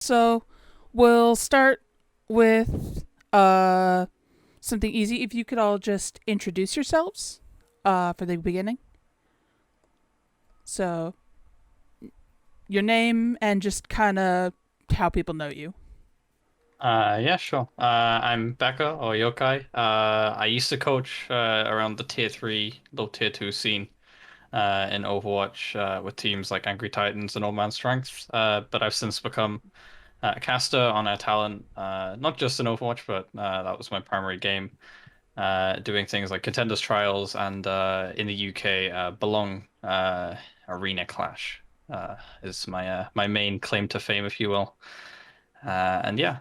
So we'll start with something easy. If you could all just introduce yourselves for the beginning. So your name and just kind of how people know you. Yeah, sure. I'm Becca or Yokai. I used to coach around the tier 3, low tier 2 scene in Overwatch with teams like Angry Titans and Old Man Strength. But I've since become a caster on our talent, not just in Overwatch, but that was my primary game. Doing things like Contenders trials and in the UK, Belong Arena Clash is my main claim to fame, if you will. And yeah.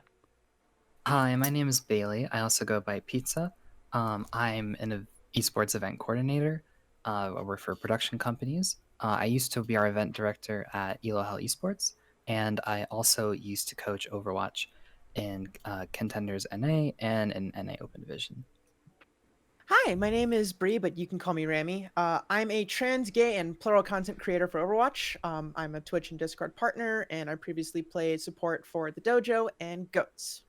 Hi, my name is Bailey. I also go by Pizza. I'm an esports event coordinator. I work for production companies. I used to be our event director at Elohel Esports, and I also used to coach Overwatch in Contenders NA and in NA Open Division. Hi, my name is Bree, but you can call me Rammy. I'm a trans, gay, and plural content creator for Overwatch. I'm a Twitch and Discord partner, and I previously played support for the Dojo and GOATS.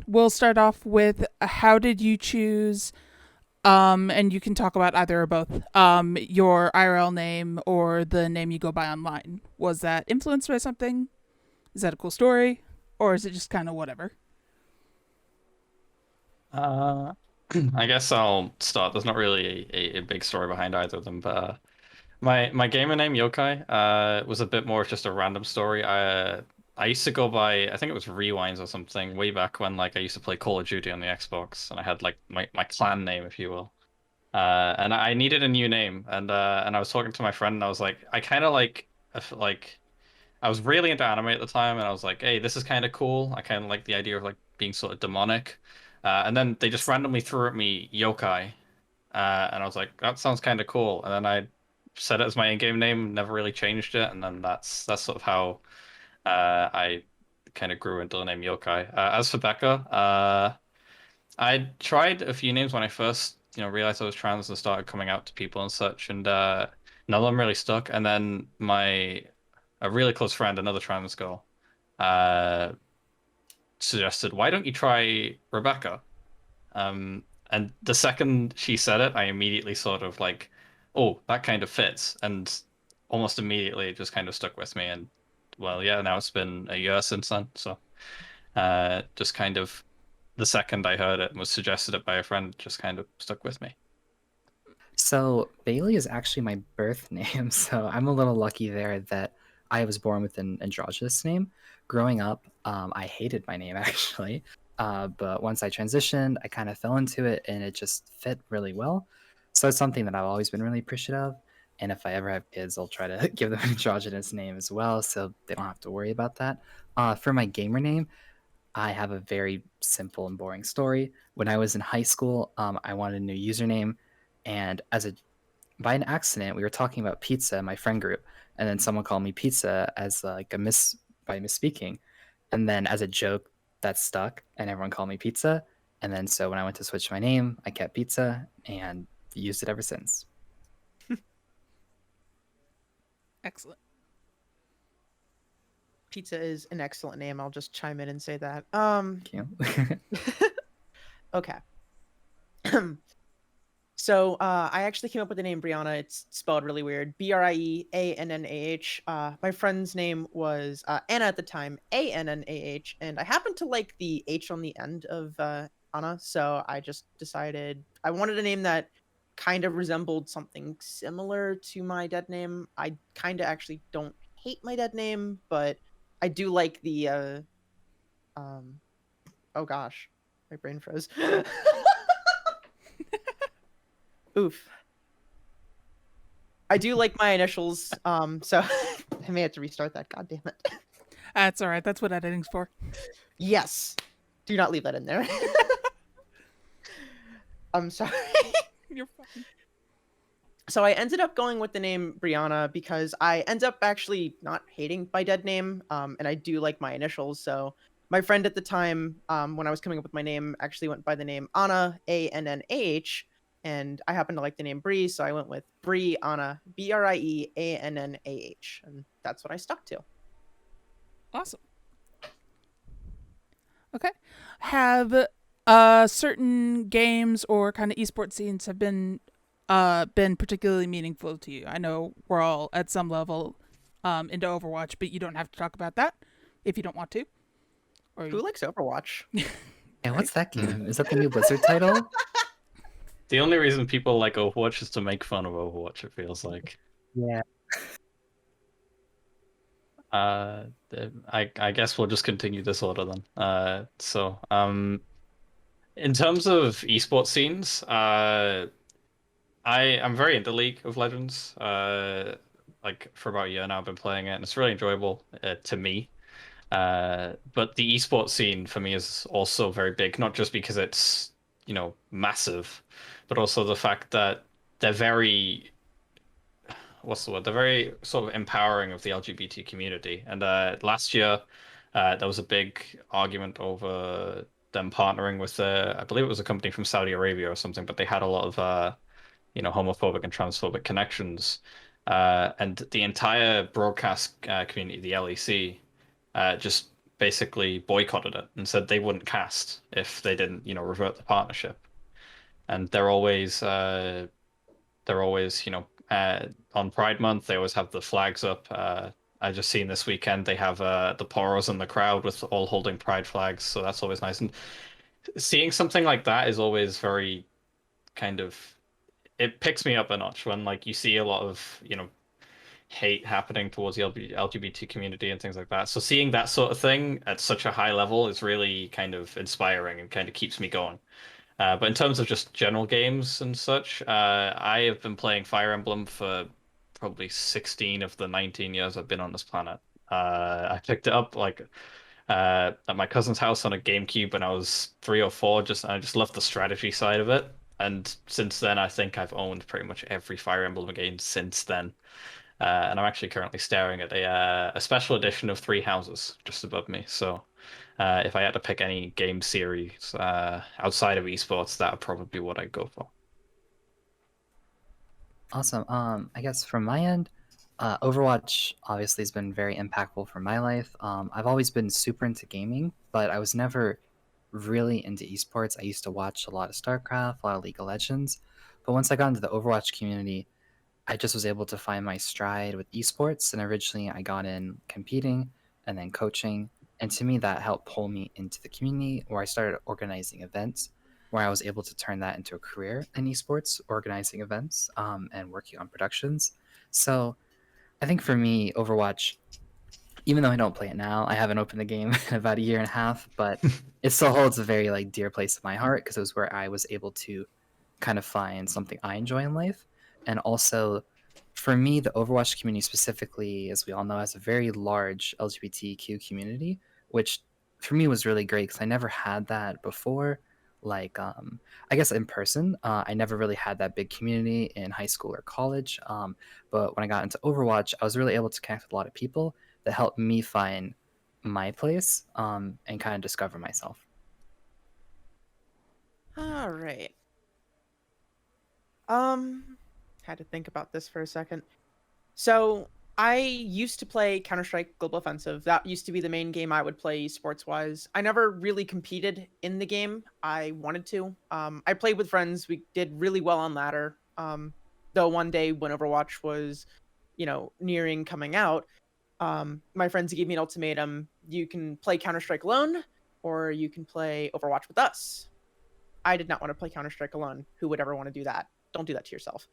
We'll start off with how did you choose and you can talk about either or both your IRL name or the name you go by online. Was that influenced by something? Is that a cool story? Or is it just kind of whatever? Uh, I guess I'll start. There's not really a big story behind either of them, but my gamer name Yokai was a bit more of just a random story. I used to go by I think it was Rewinds or something way back when like I used to play Call of Duty on the Xbox and I had like my clan name, if you will. And I needed a new name and I was talking to my friend and I was like I kind of like I was really into anime at the time, and I was like, "Hey, this is kind of cool." I kind of like the idea of like being sort of demonic. And then they just randomly threw at me yokai, and I was like, "That sounds kind of cool." And then I set it as my in-game name, never really changed it, and then that's sort of how I kind of grew into the name yokai. As for Becca, I tried a few names when I first, realized I was trans and started coming out to people and such, and none of them really stuck. And then my a really close friend, another trans girl, uh, suggested, "Why don't you try Rebecca?" And the second she said it, I immediately sort of like, "Oh, that kind of fits," and almost immediately it just kind of stuck with me. And well, yeah, now it's been a year since then, so just kind of the second I heard it and was suggested it by a friend, just kind of stuck with me. So Bailey is actually my birth name, so I'm a little lucky there that I was born with an androgynous name. Growing up, I hated my name actually, but once I transitioned, I kind of fell into it, and it just fit really well. So it's something that I've always been really appreciative of. And if I ever have kids, I'll try to give them an androgynous name as well, so they don't have to worry about that. For my gamer name, I have a very simple and boring story. When I was in high school, I wanted a new username, and as a by an accident, we were talking about pizza in my friend group, and then someone called me pizza as like a miss by misspeaking, and then as a joke that stuck, and everyone called me pizza. And then so when I went to switch my name, I kept pizza and used it ever since. Excellent. Pizza is an excellent name. I'll just chime in and say that. Thank you. Okay. So I actually came up with the name Brianna. It's spelled really weird. Brieannah. My friend's name was Anna at the time, Annah, and I happened to like the H on the end of Anna, so I just decided I wanted a name that kind of resembled something similar to my dead name. I kind of actually don't hate my dead name, but I do like the um oh gosh, my brain froze. Oof. I do like my initials, so I may have to restart that. God damn it. That's all right. That's what editing's for. Yes. Do not leave that in there. I'm sorry. You're fine. So I ended up going with the name Brianna because I end up actually not hating my dead name, and I do like my initials. So my friend at the time, when I was coming up with my name, actually went by the name Anna, Annah, and I happen to like the name Bree, so I went with Bree Anna, Brieannah, and that's what I stuck to. Awesome. Okay. Have certain games or kind of esports scenes have been particularly meaningful to you? I know we're all at some level into Overwatch, but you don't have to talk about that if you don't want to. Or Who likes Overwatch? Yeah, right? what's that game? Is that the new Blizzard title? The only reason people like Overwatch is to make fun of Overwatch, it feels like. Yeah. I guess we'll just continue this order then. In terms of esports scenes, I'm very into League of Legends. Like for about a year now, I've been playing it, and it's really enjoyable to me. But the esports scene for me is also very big, not just because it's, massive, but also the fact that they're very, what's the word? They're very sort of empowering of the LGBT community. And last year, there was a big argument over them partnering with, I believe it was a company from Saudi Arabia or something, but they had a lot of, homophobic and transphobic connections. And the entire broadcast community, the LEC, just basically boycotted it and said they wouldn't cast if they didn't, revert the partnership. And they're always, on Pride Month, they always have the flags up. I just seen this weekend they have the poros in the crowd with all holding Pride flags, so that's always nice. And seeing something like that is always very kind of it picks me up a notch when like you see a lot of hate happening towards the LGBT community and things like that. So seeing that sort of thing at such a high level is really kind of inspiring and kind of keeps me going. But in terms of just general games and such, I have been playing Fire Emblem for probably 16 of the 19 years I've been on this planet. I picked it up like at my cousin's house on a GameCube when I was 3 or 4. I just loved the strategy side of it. And since then, I think I've owned pretty much every Fire Emblem game since then. And I'm actually currently staring at a special edition of Three Houses just above me. So if I had to pick any game series outside of esports, that would probably be what I'd go for. Awesome. I guess from my end, Overwatch obviously has been very impactful for my life. I've always been super into gaming, but I was never really into esports. I used to watch a lot of StarCraft, a lot of League of Legends, but once I got into the Overwatch community, I just was able to find my stride with esports. And originally, I got in competing and then coaching, and to me, that helped pull me into the community where I started organizing events, where I was able to turn that into a career in esports, organizing events and working on productions. So I think for me, Overwatch, even though I don't play it now, I haven't opened the game in about a year and a half, but it still holds a very like dear place in my heart because it was where I was able to kind of find something I enjoy in life. And also for me, the Overwatch community specifically, as we all know, has a very large LGBTQ community, which for me was really great because I never had that before. Like, I guess in person, I never really had that big community in high school or college. But when I got into Overwatch, I was really able to connect with a lot of people that helped me find my place and kind of discover myself. All right. Had to think about this for a second. So I used to play Counter-Strike Global Offensive. That used to be the main game I would play sports-wise. I never really competed in the game. I wanted to. I played with friends. We did really well on ladder. Though one day when Overwatch was, nearing coming out, my friends gave me an ultimatum. You can play Counter-Strike alone, or you can play Overwatch with us. I did not want to play Counter-Strike alone. Who would ever want to do that? Don't do that to yourself.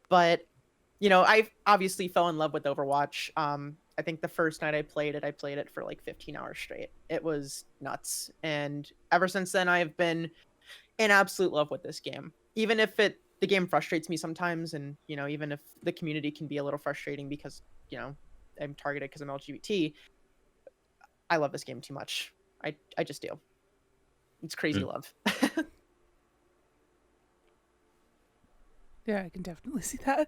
But I obviously fell in love with Overwatch. I think the first night I played it for like 15 hours straight. It was nuts. And ever since then, I've been in absolute love with this game. Even if the game frustrates me sometimes, and even if the community can be a little frustrating because I'm targeted because I'm LGBT, I love this game too much. I just do. It's crazy love. Yeah, I can definitely see that.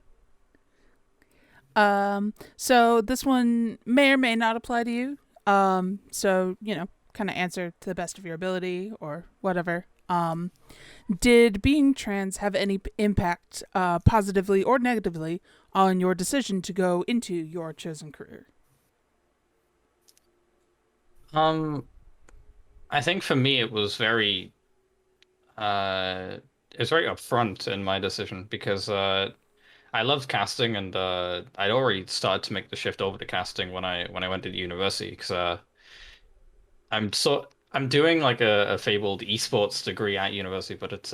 So this one may or may not apply to you. So, kind of answer to the best of your ability or whatever. Did being trans have any impact, positively or negatively, on your decision to go into your chosen career? Um, I think for me it was it was very upfront in my decision because I loved casting and I'd already started to make the shift over to casting when I went to university because I'm doing like a fabled esports degree at university, but it's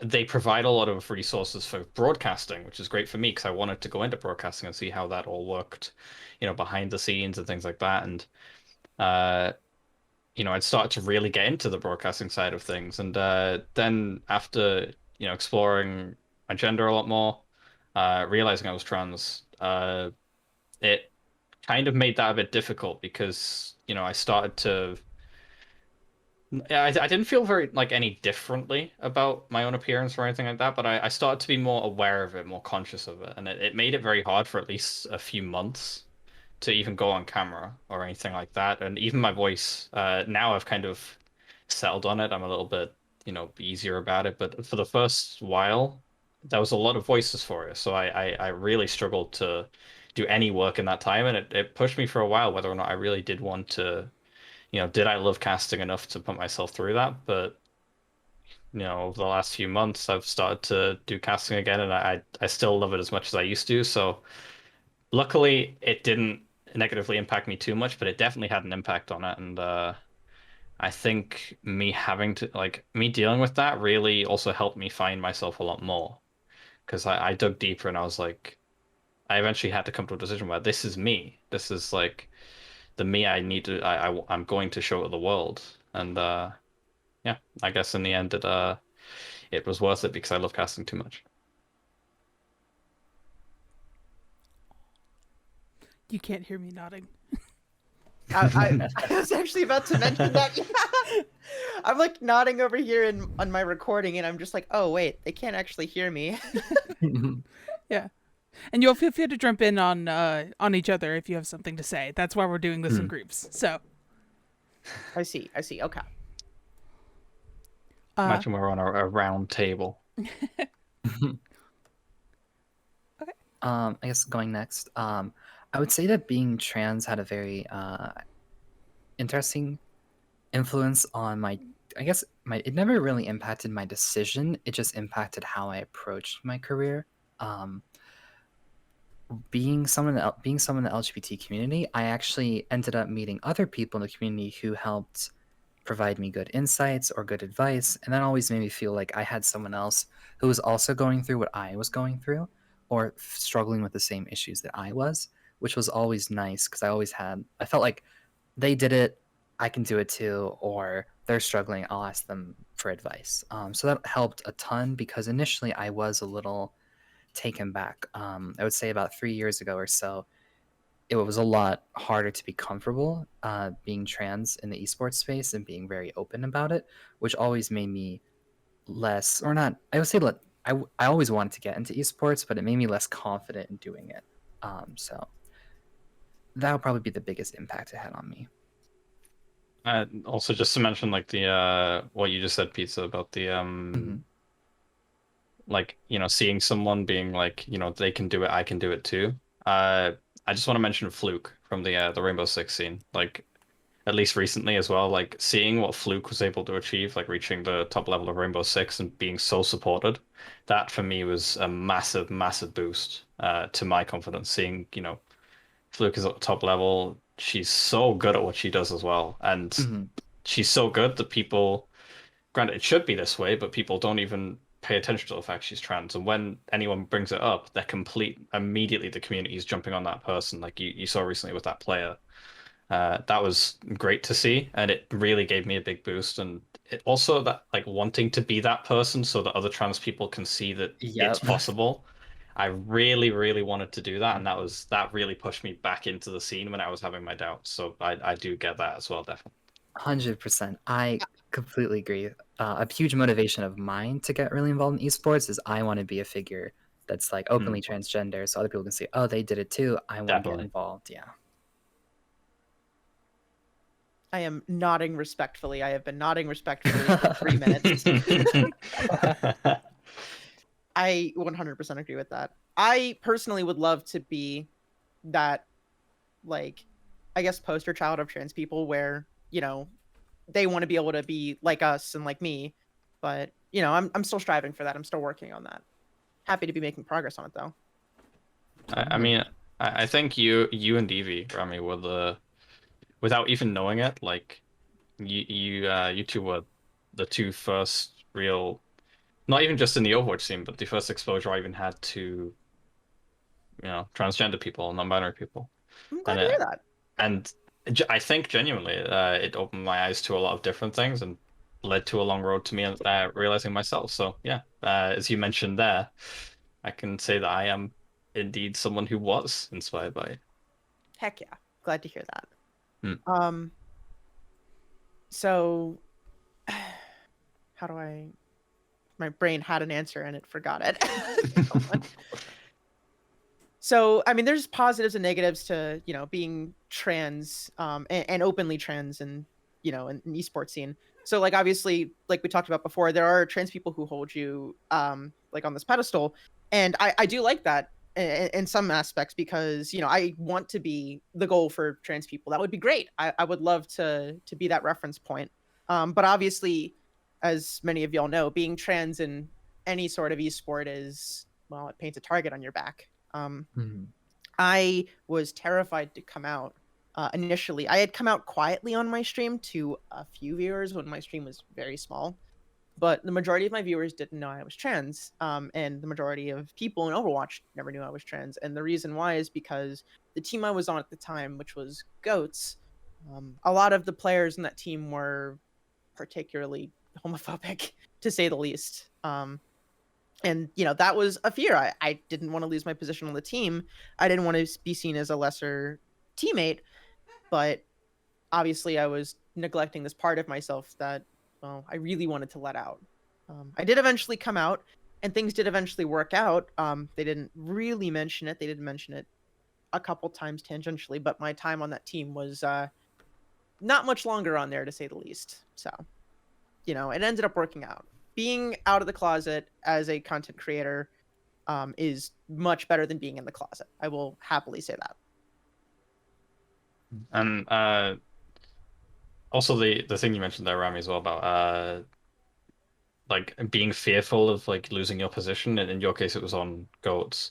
they provide a lot of resources for broadcasting, which is great for me because I wanted to go into broadcasting and see how that all worked, behind the scenes and things like that. And uh, I'd started to really get into the broadcasting side of things. And then after, exploring my gender a lot more, realizing I was trans, it kind of made that a bit difficult because, I started to yeah, I didn't feel very like any differently about my own appearance or anything like that, but I started to be more aware of it, more conscious of it, and it made it very hard for at least a few months to even go on camera or anything like that. And even my voice, now I've kind of settled on it. I'm a little bit, easier about it. But for the first while, there was a lot of voices for it, so I really struggled to do any work in that time, and it pushed me for a while whether or not I really did want to did I love casting enough to put myself through that? But, over the last few months, I've started to do casting again, and I still love it as much as I used to. So luckily, it didn't negatively impact me too much, but it definitely had an impact on it. And I think me having to, like, me dealing with that really also helped me find myself a lot more because I dug deeper and I was like, I eventually had to come to a decision where this is me. This is like the me I need to, I'm going to show to the world. And yeah, I guess in the end it was worth it because I love casting too much. You can't hear me nodding. I was actually about to mention that. Yeah. I'm like nodding over here on my recording, and I'm just like, oh wait, they can't actually hear me. Yeah. And you'll feel free to jump in on each other if you have something to say. That's why we're doing this in groups. So I see. Okay. Imagine we're on a round table. Okay. I guess going next. I would say that being trans had a very interesting influence on my. I guess it never really impacted my decision. It just impacted how I approached my career. Um, being someone in the LGBT community, I actually ended up meeting other people in the community who helped provide me good insights or good advice, and that always made me feel like I had someone else who was also going through what I was going through or struggling with the same issues that I was, which was always nice because I felt like they did it, I can do it too, or they're struggling, I'll ask them for advice. So that helped a ton because initially I was a little taken back. I would say about 3 years ago or so, it was a lot harder to be comfortable being trans in the esports space and being very open about it, which always made me less, or not, I would say, I always wanted to get into esports, but it made me less confident in doing it. So that would probably be the biggest impact it had on me. Also, just to mention, like the what you just said, Pizza, about the like seeing someone being like they can do it, I can do it too. I just want to mention Fluke from the Rainbow Six scene, like at least recently as well. Like seeing what Fluke was able to achieve, like reaching the top level of Rainbow Six and being so supported, that for me was a massive, massive boost to my confidence. Seeing Fluke is at the top level. She's so good at what she does as well, and she's so good that people, granted, it should be this way, but people don't even pay attention to the fact she's trans. And when anyone brings it up, immediately the community is jumping on that person, like you saw recently with that player. That was great to see, and it really gave me a big boost. And it also that like wanting to be that person so that other trans people can see that it's Yep. possible. I really, really wanted to do that, and that really pushed me back into the scene when I was having my doubts. So I do get that as well, definitely. 100%. I completely agree. A huge motivation of mine to get really involved in esports is I want to be a figure that's like openly transgender, so other people can see, oh, they did it too. I want to get involved. Yeah. I am nodding respectfully. I have been nodding respectfully for 3 minutes. I 100% agree with that. I personally would love to be that, like, I guess, poster child of trans people, where they want to be able to be like us and like me, but I'm still striving for that. I'm still working on that. Happy to be making progress on it though. I mean, I think you and Evie, Rammy, were without even knowing it, like you two were the two first real, not even just in the Overwatch scene, but the first exposure I even had to, transgender people, non-binary people. I'm glad And to hear that. and I think genuinely, it opened my eyes to a lot of different things and led to a long road to me realizing myself. So yeah, as you mentioned there, I can say that I am indeed someone who was inspired by it. Heck yeah, glad to hear that. Hmm. So how do I? My brain had an answer and it forgot it. So, I mean, there's positives and negatives to, being trans, and openly trans in an esports scene. So, like, obviously, like we talked about before, there are trans people who hold you, like on this pedestal. And I do like that in some aspects because, I want to be the goal for trans people. That would be great. I would love to be that reference point. But obviously, as many of y'all know, being trans in any sort of esport is, well, it paints a target on your back. I was terrified to come out initially. I had come out quietly on my stream to a few viewers when my stream was very small, but the majority of my viewers didn't know I was trans, and the majority of people in Overwatch never knew I was trans. And the reason why is because the team I was on at the time, which was GOATS, a lot of the players in that team were particularly homophobic, to say the least. And that was a fear. I didn't want to lose my position on the team. I didn't want to be seen as a lesser teammate, but obviously I was neglecting this part of myself that, well, I really wanted to let out. I did eventually come out, and things did eventually work out. They didn't really mention it. They did mention it a couple times tangentially, but my time on that team was not much longer on there, to say the least. So, it ended up working out. Being out of the closet as a content creator is much better than being in the closet. I will happily say that. And also the thing you mentioned there, Rami, as well about like being fearful of like losing your position, and in your case it was on GOATS.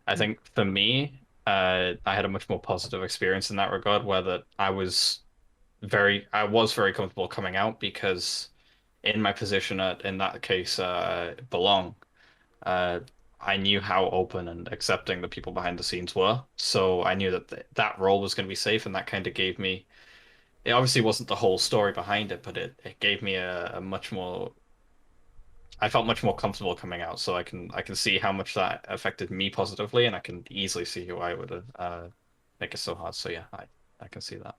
I think for me, I had a much more positive experience in that regard, where that I was very comfortable coming out because in my position in that case, belong, uh, I knew how open and accepting the people behind the scenes were. So I knew that that role was going to be safe, and that kind of gave me. It obviously wasn't the whole story behind it, but it gave me a much more. I felt much more comfortable coming out, so I can see how much that affected me positively, and I can easily see why it would make it so hard. So yeah, I can see that.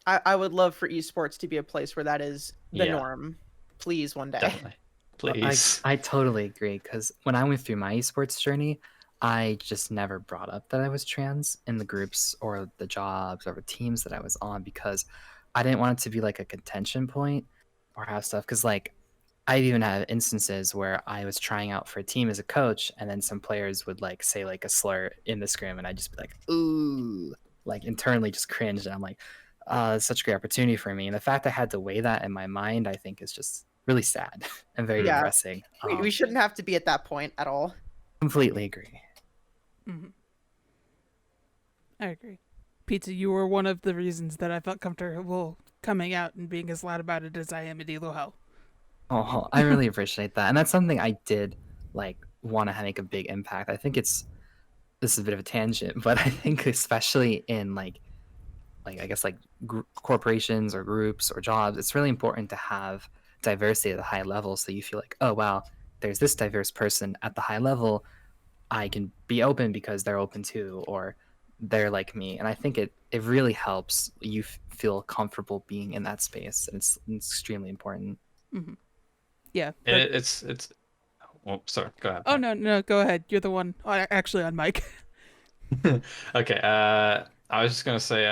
I would love for esports to be a place where that is the Yeah, norm. Please, one day. definitely. Well, I Please. I totally agree because when I went through my esports journey, I just never brought up that I was trans in the groups or the jobs or the teams that I was on because I didn't want it to be like a contention point or have stuff. Because like I've even had instances where I was trying out for a team as a coach, and then some players would like say like a slur in the scrim, and I'd just be like, ooh, like internally just cringed. And I'm like, it's such a great opportunity for me. And the fact I had to weigh that in my mind, I think is just really sad and very Yeah, depressing. we shouldn't have to be at that point at all. Completely agree. Mhm. I agree. Pizza, you were one of the reasons that I felt comfortable coming out and being as loud about it as I am at Elo Hell. Oh, I really appreciate that. And that's something I did like want to make a big impact. I think this is a bit of a tangent, but I think especially in like I guess like corporations or groups or jobs, it's really important to have diversity at a high level so you feel like, oh wow, there's this diverse person at the high level. I can be open because they're open too, or they're like me. And I think it really helps you feel comfortable being in that space. And it's extremely important. Mm-hmm. Yeah. It's. Well, sorry. Go ahead. Oh no, go ahead. You're the one actually on mic. Okay. I was just gonna say.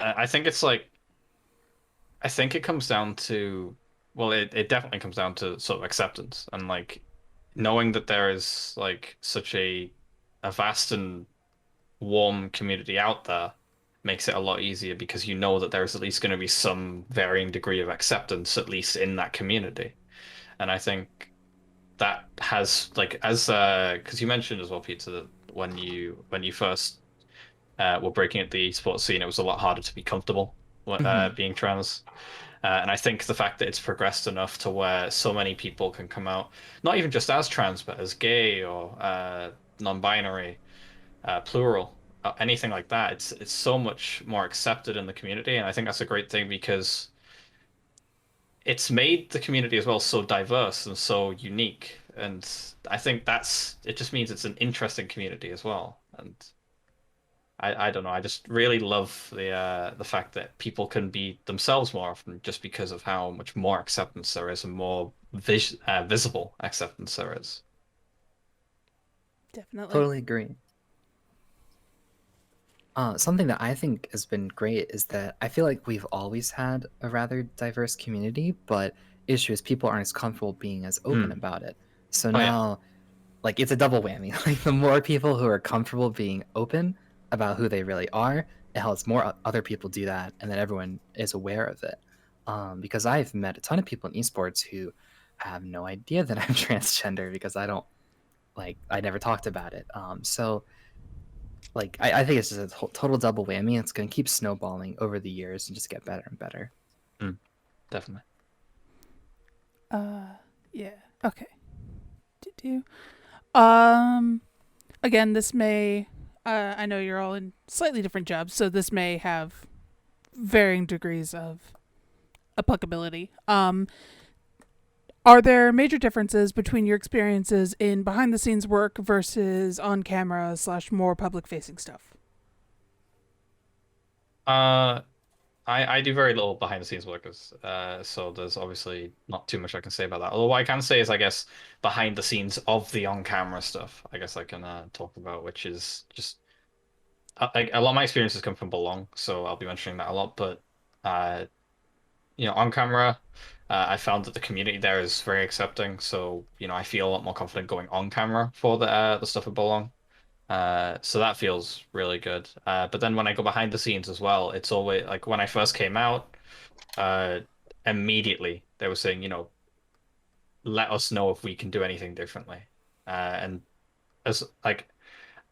I think it's like. I think it comes down to. Well, it definitely comes down to sort of acceptance and like knowing that there is like such a vast and warm community out there, makes it a lot easier because you know that there's at least going to be some varying degree of acceptance, at least in that community. And I think that has like as because you mentioned as well, Peter, that when you first were breaking at the esports scene, it was a lot harder to be comfortable being trans. And I think the fact that it's progressed enough to where so many people can come out, not even just as trans, but as gay or non-binary, plural, anything like that, it's so much more accepted in the community, and I think that's a great thing because it's made the community as well so diverse and so unique. And I think that's it just means it's an interesting community as well. And I don't know, I just really love the fact that people can be themselves more often just because of how much more acceptance there is and more visible acceptance there is. Definitely. Totally agree. Something that I think has been great is that I feel like we've always had a rather diverse community, but issue is people aren't as comfortable being as open about it. So Oh yeah. now, like, it's a double whammy. Like, the more people who are comfortable being open about who they really are, it helps more other people do that, and then everyone is aware of it. Because I've met a ton of people in esports who have no idea that I'm transgender because I never talked about it. So like I think it's just a total double whammy. It's going to keep snowballing over the years and just get better and better. Definitely. Yeah. Okay. Again, this may. I know you're all in slightly different jobs, so this may have varying degrees of applicability. Are there major differences between your experiences in behind the scenes work versus on camera / more public facing stuff? Uh, I do very little behind the scenes work, so there's obviously not too much I can say about that. Although what I can say is, I guess, behind the scenes of the on camera stuff, I guess I can talk about, which is just a lot of my experiences come from Belong, so I'll be mentioning that a lot. But uh, on camera, I found that the community there is very accepting, so I feel a lot more confident going on camera for the stuff at Belong. So that feels really good. But then when I go behind the scenes as well, it's always like when I first came out, uh, immediately they were saying, let us know if we can do anything differently. And as like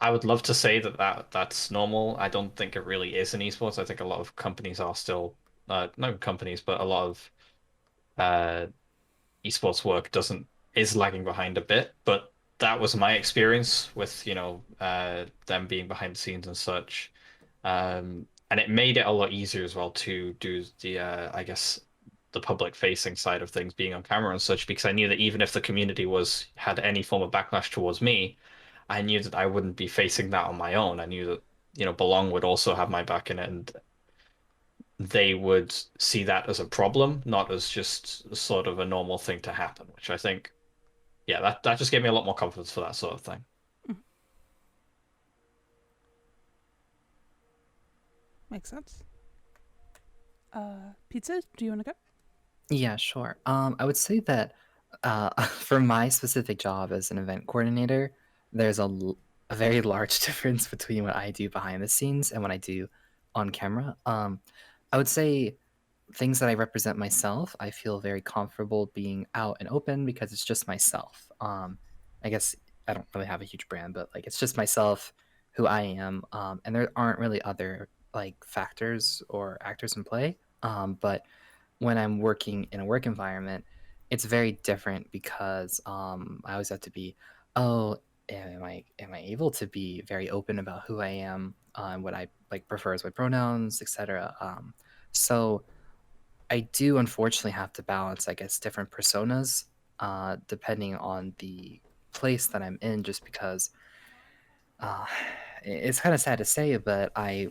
I would love to say that's normal. I don't think it really is in esports. I think a lot of companies are still, not companies, but a lot of uh, esports work doesn't is lagging behind a bit. But that was my experience with them being behind the scenes and such, and it made it a lot easier as well to do the I guess the public facing side of things, being on camera and such, because I knew that even if the community was had any form of backlash towards me, I knew that I wouldn't be facing that on my own. I knew that Belong would also have my back in it, and they would see that as a problem, not as just sort of a normal thing to happen, which I think, yeah, that just gave me a lot more confidence for that sort of thing. Makes sense. Pizza, do you want to go? Yeah, sure. I would say that for my specific job as an event coordinator, there's a very large difference between what I do behind the scenes and what I do on camera. I would say things that I represent myself, I feel very comfortable being out and open because it's just myself. I guess I don't really have a huge brand, but like it's just myself, who I am, and there aren't really other like factors or actors in play. But when I'm working in a work environment, it's very different because I always have to be, oh, am I able to be very open about who I am, what I like prefer as my pronouns, etc. So I do unfortunately have to balance, I guess, different personas depending on the place that I'm in, just because uh, it's kind of sad to say, but I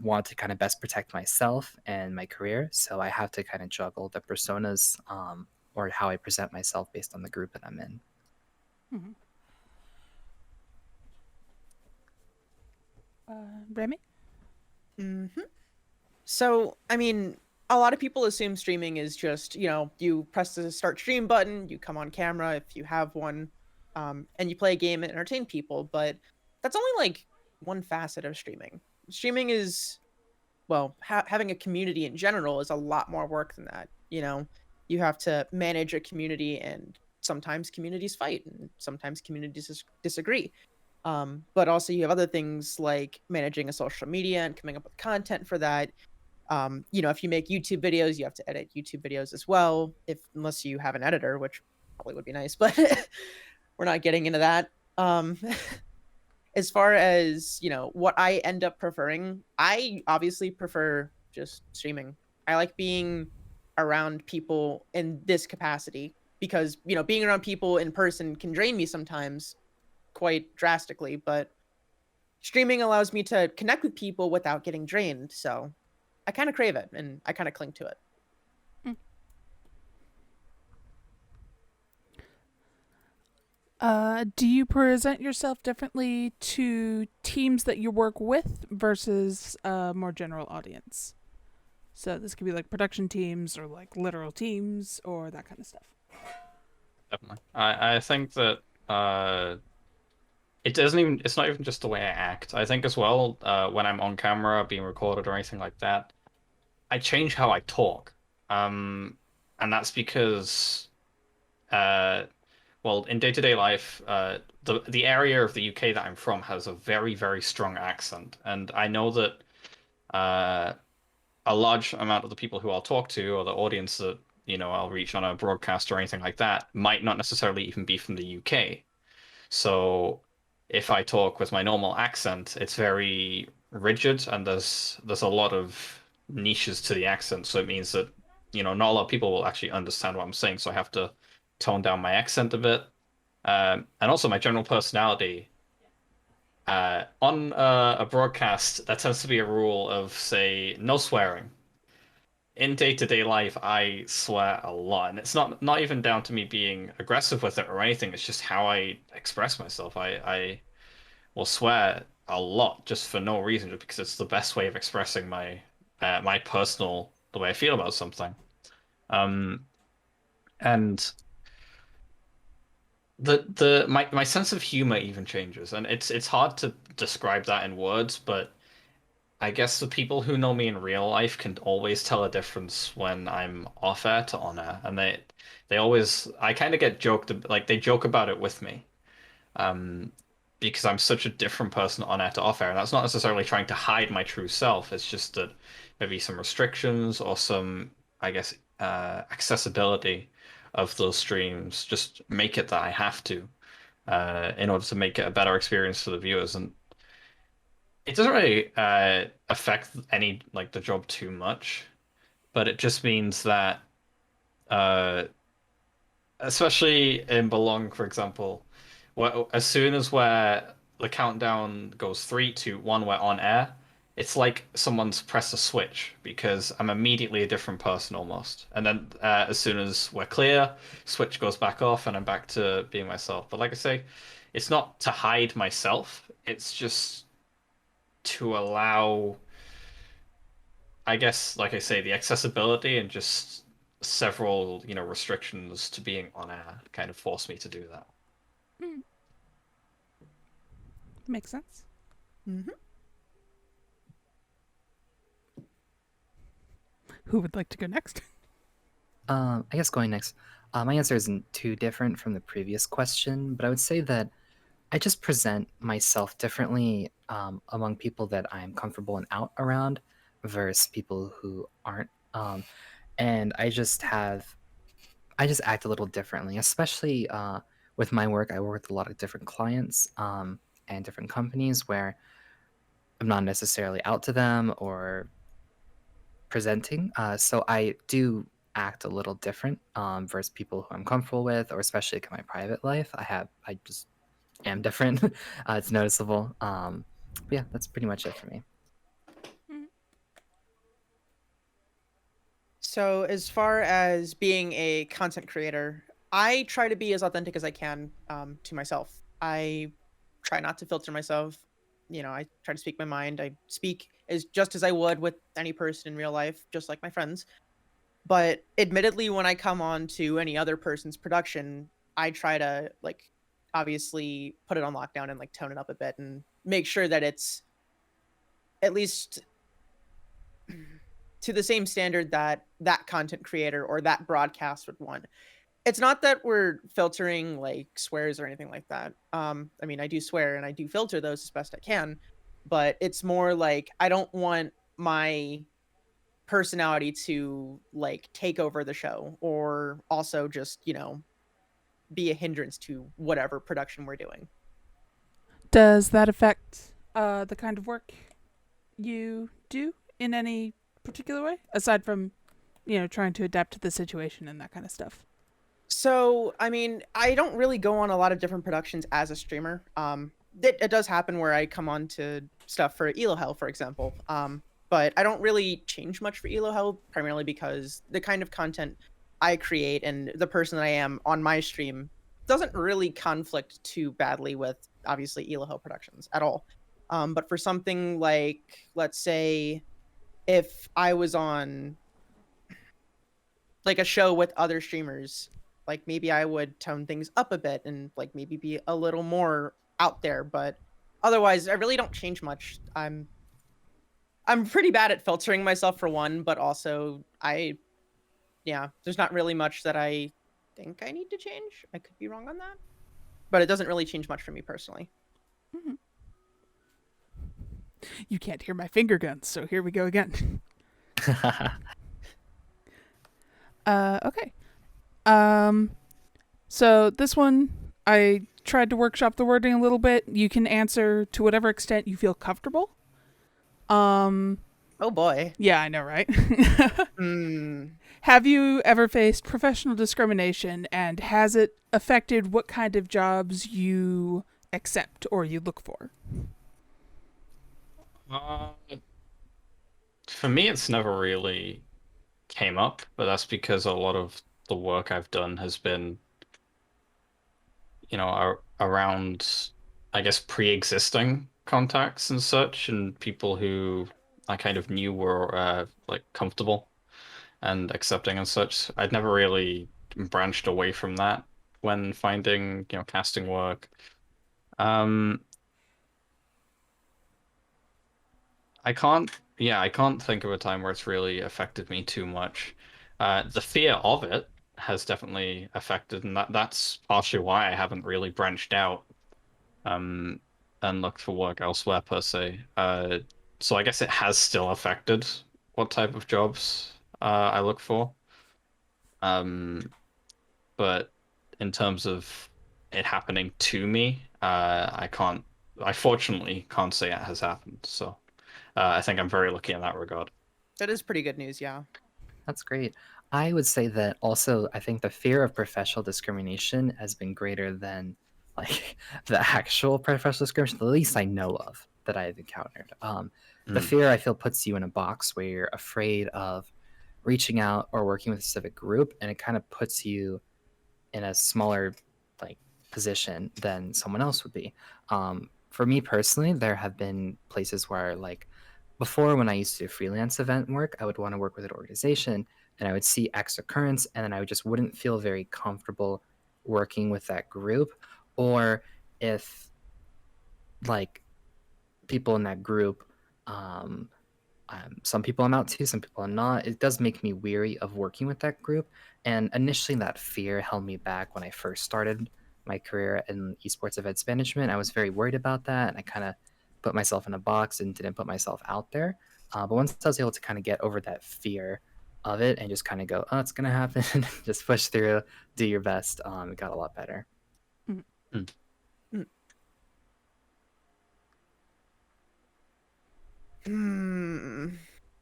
want to kind of best protect myself and my career. So I have to kind of juggle the personas or how I present myself based on the group that I'm in. Mm-hmm. Rammy? Mm-hmm. So, I mean, a lot of people assume streaming is just, you press the start stream button, you come on camera if you have one, and you play a game and entertain people. But that's only like one facet of streaming. Streaming is having a community in general is a lot more work than that. You know, you have to manage a community, and sometimes communities fight, and sometimes communities disagree. But also you have other things like managing a social media and coming up with content for that. You know, if you make YouTube videos, you have to edit YouTube videos as well, if unless you have an editor, which probably would be nice, but we're not getting into that. Um, as far as, you know, what I end up preferring, I obviously prefer just streaming. I like being around people in this capacity because, you know, being around people in person can drain me sometimes quite drastically, but streaming allows me to connect with people without getting drained. So I kind of crave it and I kind of cling to it. Do you present yourself differently to teams that you work with versus a more general audience? So this could be like production teams or like literal teams or that kind of stuff. Definitely. I think that it's not even just the way I act. I think as well, when I'm on camera, being recorded or anything like that, I change how I talk. Um, and that's because uh well, in day-to-day life, the area of the UK that I'm from has a very, very strong accent. And I know that uh a large amount of the people who I'll talk to or the audience that, I'll reach on a broadcast or anything like that might not necessarily even be from the UK. So if I talk with my normal accent, it's very rigid and there's a lot of niches to the accent. So it means that, not a lot of people will actually understand what I'm saying. So I have to tone down my accent a bit. And also my general personality. On a broadcast, there tends to be a rule of, say, no swearing. In day-to-day life, I swear a lot, and it's not even down to me being aggressive with it or anything. It's just how I express myself. I will swear a lot just for no reason, just because it's the best way of expressing my personal the way I feel about something. Um, and my sense of humor even changes, and it's hard to describe that in words, but I guess the people who know me in real life can always tell a difference when I'm off air to on air, and they always I kind of get joked like they joke about it with me, um, because I'm such a different person on air to off air, and that's not necessarily trying to hide my true self. It's just that maybe some restrictions or some, I guess, accessibility of those streams just make it that I have to, in order to make it a better experience for the viewers, and it doesn't really affect any like the job too much, but it just means that uh, especially in Belong, for example, as soon as where the countdown goes 3, 2, 1, we're on air, it's like someone's pressed a switch because I'm immediately a different person almost. And then as soon as we're clear, switch goes back off and I'm back to being myself. But like I say, it's not to hide myself, it's just to allow, I guess, like I say, the accessibility and just several, restrictions to being on air kind of force me to do that. Mm, makes sense. Mm-hmm. Who would like to go next? I guess going next. My answer isn't too different from the previous question, but I would say that I just present myself differently among people that I'm comfortable and out around versus people who aren't. And I just act a little differently, especially with my work. I work with a lot of different clients and different companies where I'm not necessarily out to them or presenting. So I do act a little different versus people who I'm comfortable with, or especially in my private life. I just am different. It's noticeable. But yeah, that's pretty much it for me. Mm, So, as far as being a content creator, I try to be as authentic as I can to myself. I try not to filter myself. You know, I try to speak my mind. I speak as just as I would with any person in real life, just like my friends. But admittedly, when I come on to any other person's production, I try to like obviously put it on lockdown and like tone it up a bit and make sure that it's at least to the same standard that that content creator or that broadcast would want. It's not that we're filtering like swears or anything like that. I mean, I do swear and I do filter those as best I can, but it's more like I don't want my personality to like take over the show or also just, be a hindrance to whatever production we're doing. Does that affect the kind of work you do in any particular way, aside from, trying to adapt to the situation and that kind of stuff? So, I mean, I don't really go on a lot of different productions as a streamer. It does happen where I come on to stuff for Elo Hell, for example. But I don't really change much for Elo Hell, primarily because the kind of content I create and the person that I am on my stream doesn't really conflict too badly with, obviously, Elo Hell productions at all. But for something like, let's say, if I was on like a show with other streamers, like maybe I would tone things up a bit and like maybe be a little more out there, but otherwise I really don't change much. I'm pretty bad at filtering myself for one, but also there's not really much that I think I need to change. I could be wrong on that, but it doesn't really change much for me personally. Mm-hmm. You can't hear my finger guns, so here we go again. Okay. So this one, I tried to workshop the wording a little bit. You can answer to whatever extent you feel comfortable. Oh boy. Yeah, I know, right? Hmm. Have you ever faced professional discrimination, and has it affected what kind of jobs you accept or you look for? For me, it's never really came up, but that's because a lot of the work I've done has been, around, I guess, pre-existing contacts and such, and people who I kind of knew were like comfortable and accepting and such. I'd never really branched away from that when finding, casting work. Um, I can't think of a time where it's really affected me too much. The fear of it has definitely affected, and that's partially why I haven't really branched out, um, and looked for work elsewhere per se. So I guess it has still affected what type of jobs I look for. Um, but in terms of it happening to me, I fortunately can't say it has happened. So I think I'm very lucky in that regard. That is pretty good news, yeah. That's great. I would say that also, I think the fear of professional discrimination has been greater than like the actual professional discrimination, the least I know of that I've encountered. The fear I feel puts you in a box where you're afraid of reaching out or working with a specific group, and it kind of puts you in a smaller like position than someone else would be. For me personally, there have been places where like before when I used to do freelance event work, I would want to work with an organization and I would see X occurrence and then I just wouldn't feel very comfortable working with that group. Or if like people in that group, some people I'm out to, some people I'm not, it does make me weary of working with that group. And initially that fear held me back when I first started my career in esports events management. I was very worried about that and I kind of put myself in a box and didn't put myself out there. But once I was able to kind of get over that fear of it and just kind of go, oh, it's going to happen, just push through, do your best, it got a lot better. Mm-hmm.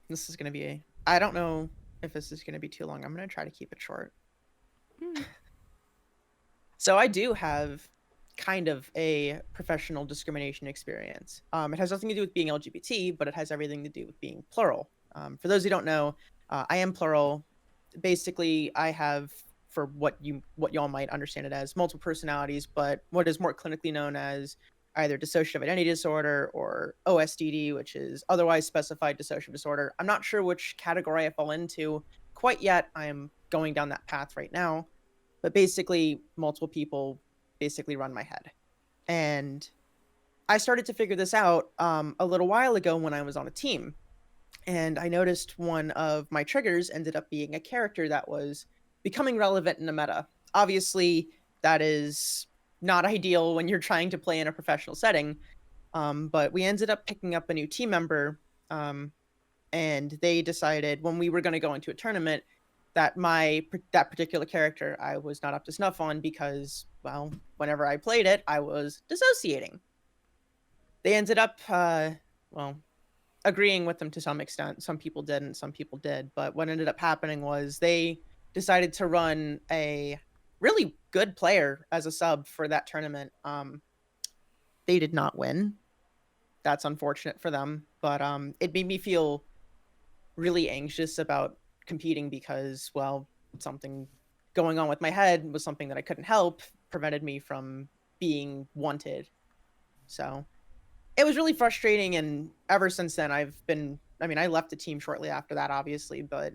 This is going to be I don't know if this is going to be too long. I'm going to try to keep it short. So I do have kind of a professional discrimination experience. It has nothing to do with being LGBT, but it has everything to do with being plural. For those who don't know, I am plural. Basically, I have, for what y'all might understand it as, multiple personalities, but what is more clinically known as either dissociative identity disorder or OSDD, which is otherwise specified dissociative disorder. I'm not sure which category I fall into quite yet. I am going down that path right now. But basically, multiple people basically run my head. And I started to figure this out a little while ago when I was on a team. And I noticed one of my triggers ended up being a character that was becoming relevant in the meta. Obviously, that is not ideal when you're trying to play in a professional setting. But we ended up picking up a new team member, and they decided when we were going to go into a tournament that that particular character I was not up to snuff on because, well, whenever I played it, I was dissociating. They ended up, well, agreeing with them to some extent. Some people didn't, some people did. But what ended up happening was they decided to run a really good player as a sub for that tournament. They did not win. That's unfortunate for them, but it made me feel really anxious about competing because, well, something going on with my head was something that I couldn't help, prevented me from being wanted. So it was really frustrating, and ever since then I left the team shortly after that, obviously, but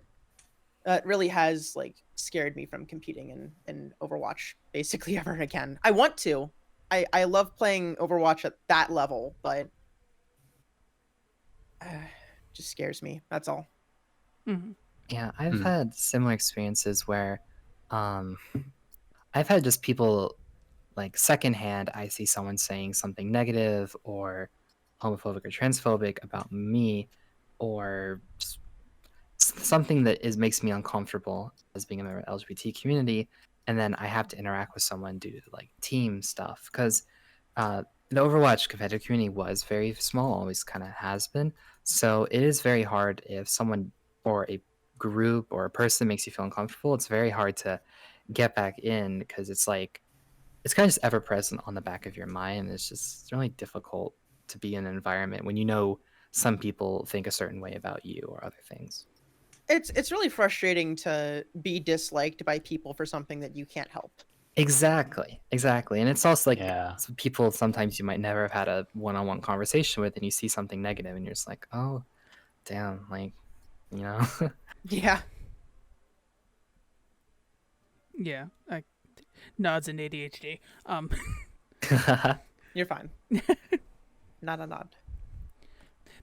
it really has like scared me from competing in Overwatch basically ever again. I want to. I love playing Overwatch at that level, but just scares me. That's all. Mm-hmm. Yeah, I've had similar experiences where um, I've had just people like secondhand, I see someone saying something negative or homophobic or transphobic about me, or something that makes me uncomfortable as being a member of the LGBT community, and then I have to interact with someone due to like team stuff because the Overwatch competitive community was very small, always kind of has been. So it is very hard if someone or a group or a person makes you feel uncomfortable. It's very hard to get back in because it's like it's kind of just ever present on the back of your mind. It's really difficult to be in an environment when you know some people think a certain way about you or other things. It's really frustrating to be disliked by people for something that you can't help. Exactly. And it's also like Yeah. people sometimes you might never have had a one-on-one conversation with, and you see something negative, and you're just like, oh, damn, like, you know. Yeah. Yeah. Nods and ADHD. You're fine. Not a nod.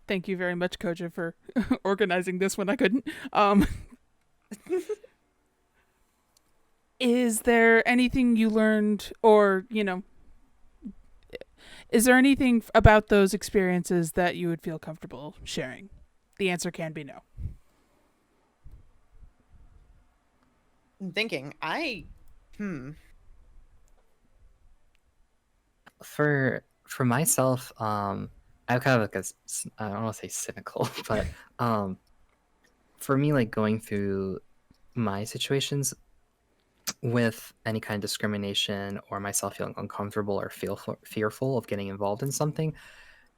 Thank you very much, Koja, for organizing this when I couldn't. Is there anything you learned, or, is there anything about those experiences that you would feel comfortable sharing? The answer can be no. I'm thinking, For myself, I'm kind of like I don't want to say cynical, but for me, like going through my situations with any kind of discrimination or myself feeling uncomfortable or fearful of getting involved in something,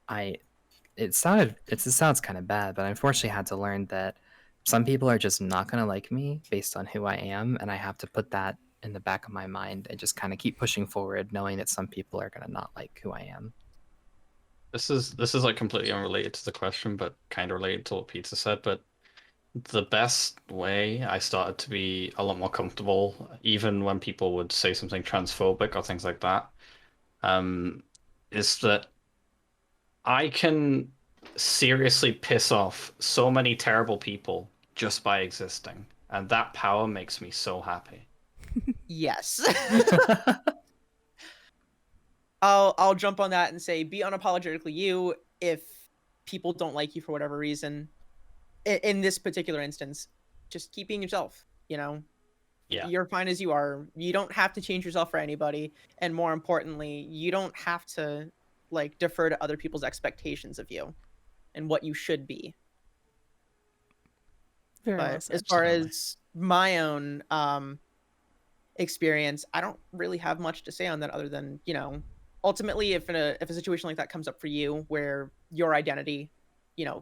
it sounds kind of bad, but I unfortunately had to learn that some people are just not going to like me based on who I am, and I have to put that in the back of my mind and just kind of keep pushing forward, knowing that some people are going to not like who I am. This is like completely unrelated to the question, but kind of related to what Pizza said. But the best way I started to be a lot more comfortable, even when people would say something transphobic or things like that, is that I can seriously piss off so many terrible people just by existing, and that power makes me so happy. yes. I'll jump on that and say be unapologetically you if people don't like you for whatever reason. In this particular instance, just keep being yourself, Yeah. You're fine as you are. You don't have to change yourself for anybody, and more importantly, you don't have to like defer to other people's expectations of you and what you should be. Very well But said. as far Absolutely. as my own experience, I don't really have much to say on that other than, ultimately if a situation like that comes up for you where your identity,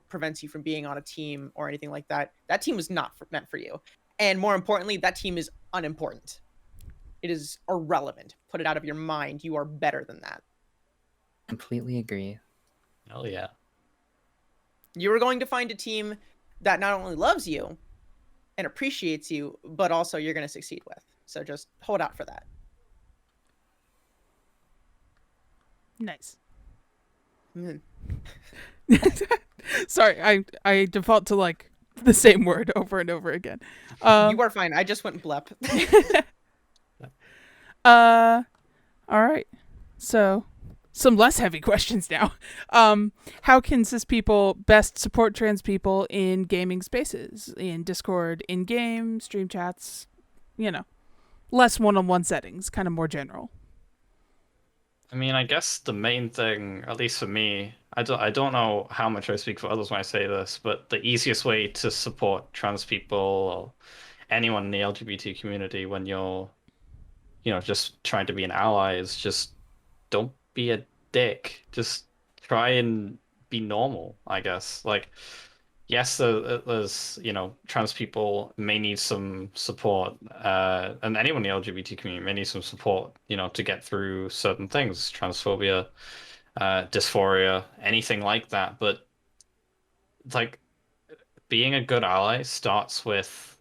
prevents you from being on a team or anything like that, that team was not meant for you. And more importantly, that team is unimportant. It is irrelevant. Put it out of your mind. You are better than that. Completely agree. Hell yeah. You are going to find a team that not only loves you and appreciates you, but also you're going to succeed with. So just hold out for that. Nice. Mm. Sorry, I default to like the same word over and over again. You are fine. I just went blep. All right. So, some less heavy questions now. How can cis people best support trans people in gaming spaces, in Discord, in game, stream chats, you know, less one-on-one settings, kind of more general. I mean, I guess the main thing, at least for me, I don't know how much I speak for others when I say this, but the easiest way to support trans people or anyone in the LGBT community when you're, just trying to be an ally is just don't be a dick. Just try and be normal, I guess. Like, yes, there's, trans people may need some support, and anyone in the LGBT community may need some support, to get through certain things, transphobia, dysphoria, anything like that. But like, being a good ally starts with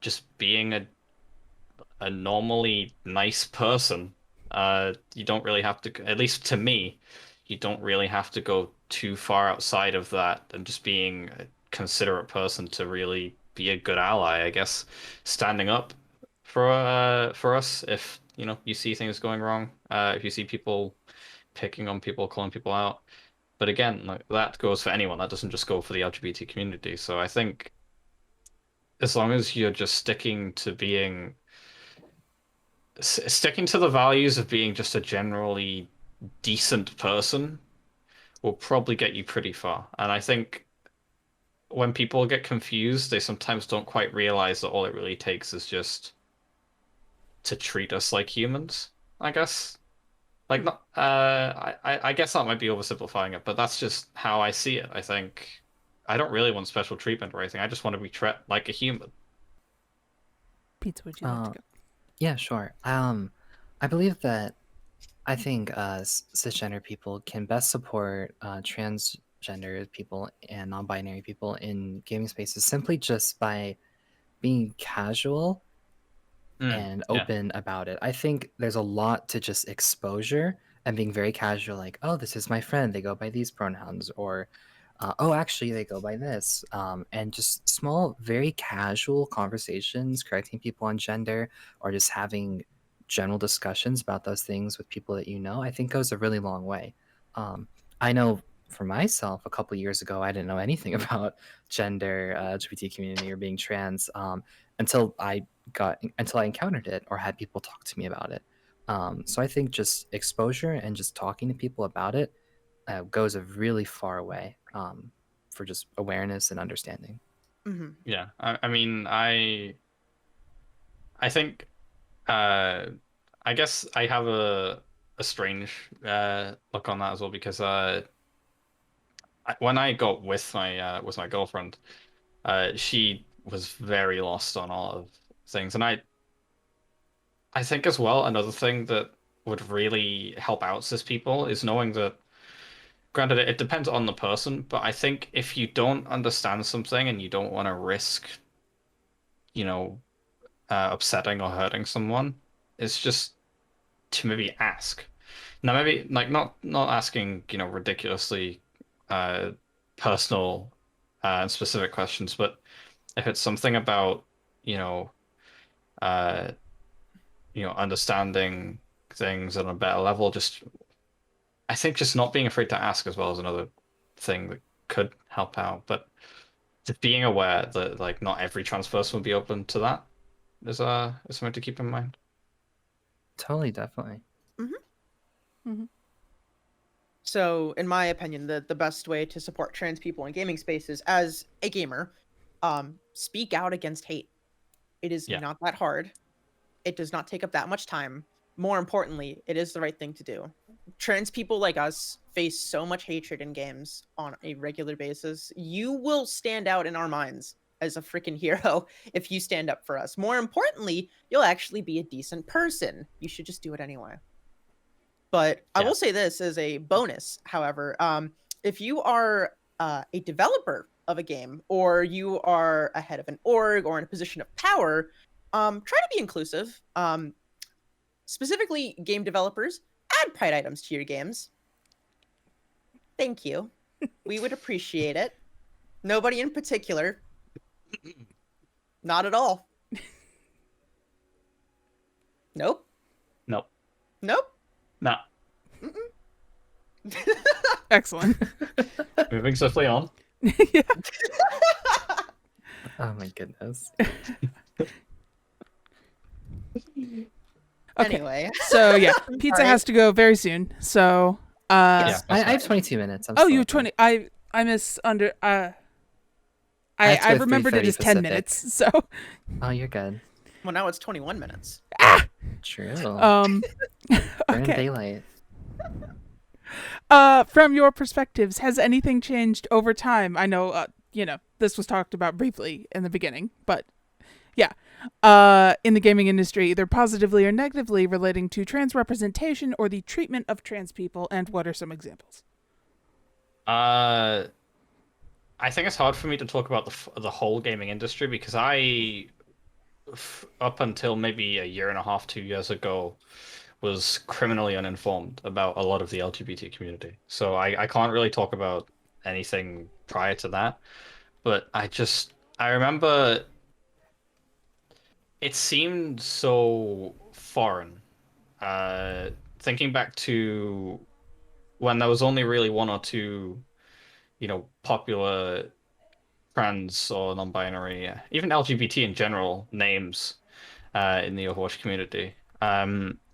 just being a normally nice person. You don't really have to, at least to me, you don't really have to go too far outside of that and just being a considerate person to really be a good ally, I guess. Standing up for us if, you see things going wrong, if you see people picking on people, calling people out. But again, like that goes for anyone. That doesn't just go for the LGBT community. So I think as long as you're just sticking to the values of being just a generally decent person will probably get you pretty far. And I think when people get confused, they sometimes don't quite realize that all it really takes is just to treat us like humans, I guess. Like not I guess that might be oversimplifying it, but that's just how I see it. I think I don't really want special treatment or anything. I just want to be treated like a human. Pizza, would you like to go? Yeah, sure. I believe that I think cisgender people can best support transgender people and non-binary people in gaming spaces simply just by being casual and Yeah. open about it. I think there's a lot to just exposure and being very casual, like, oh, this is my friend, they go by these pronouns, or oh, actually, they go by this. And just small, very casual conversations, correcting people on gender, or just having general discussions about those things with people that you know, I think goes a really long way. I know for myself, a couple years ago, I didn't know anything about gender, LGBT community, or being trans until I encountered it or had people talk to me about it. So I think just exposure and just talking to people about it goes a really far way for just awareness and understanding. Hmm. Yeah. I mean, I think I guess I have a strange look on that as well because when I got with my girlfriend, she was very lost on all of things, and I think as well another thing that would really help out cis people is knowing that. Granted, it depends on the person, but I think if you don't understand something and you don't want to risk, you know, upsetting or hurting someone, it's just to maybe ask. Now, maybe like not asking, ridiculously uh, personal and specific questions, but if it's something about, you know, uh, understanding things on a better level, just I think just not being afraid to ask as well is another thing that could help out. But just being aware that like not every trans person will be open to that is something to keep in mind. Totally, definitely. Mm-hmm. So, in my opinion, the best way to support trans people in gaming spaces as a gamer, speak out against hate. It is Yeah. not that hard. It does not take up that much time. More importantly, it is the right thing to do. Trans people like us face so much hatred in games on a regular basis. You will stand out in our minds as a freaking hero if you stand up for us. More importantly, you'll actually be a decent person. You should just do it anyway. But I Yeah. will say this as a bonus, however, if you are a developer of a game or you are a head of an org or in a position of power, try to be inclusive. Specifically, game developers, add pride items to your games. Thank you. We would appreciate it. Nobody in particular. Not at all. Nope. Nope. Nope. Nah. Excellent. Moving swiftly on. Yeah. Oh my goodness. Okay. Anyway. So yeah, I'm pizza sorry. has to go very soon. So Yes. I that's have fine. 22 minutes. I'm oh, still you okay. 20. I miss under. I had to I go remembered it 3:30 as 10 Pacific. minutes. So Oh, you're good. Well, now it's 21 minutes. True. um, Burn okay. daylight. From your perspectives, has anything changed over time? I know, this was talked about briefly in the beginning, but yeah, in the gaming industry, either positively or negatively relating to trans representation or the treatment of trans people, and what are some examples? I think it's hard for me to talk about the whole gaming industry because up until maybe a year and a half, 2 years ago, was criminally uninformed about a lot of the LGBT community. So I can't really talk about anything prior to that. But I remember it seemed so foreign. Thinking back to when there was only really one or two, popular trans or non-binary, even LGBT in general names in the Overwatch community.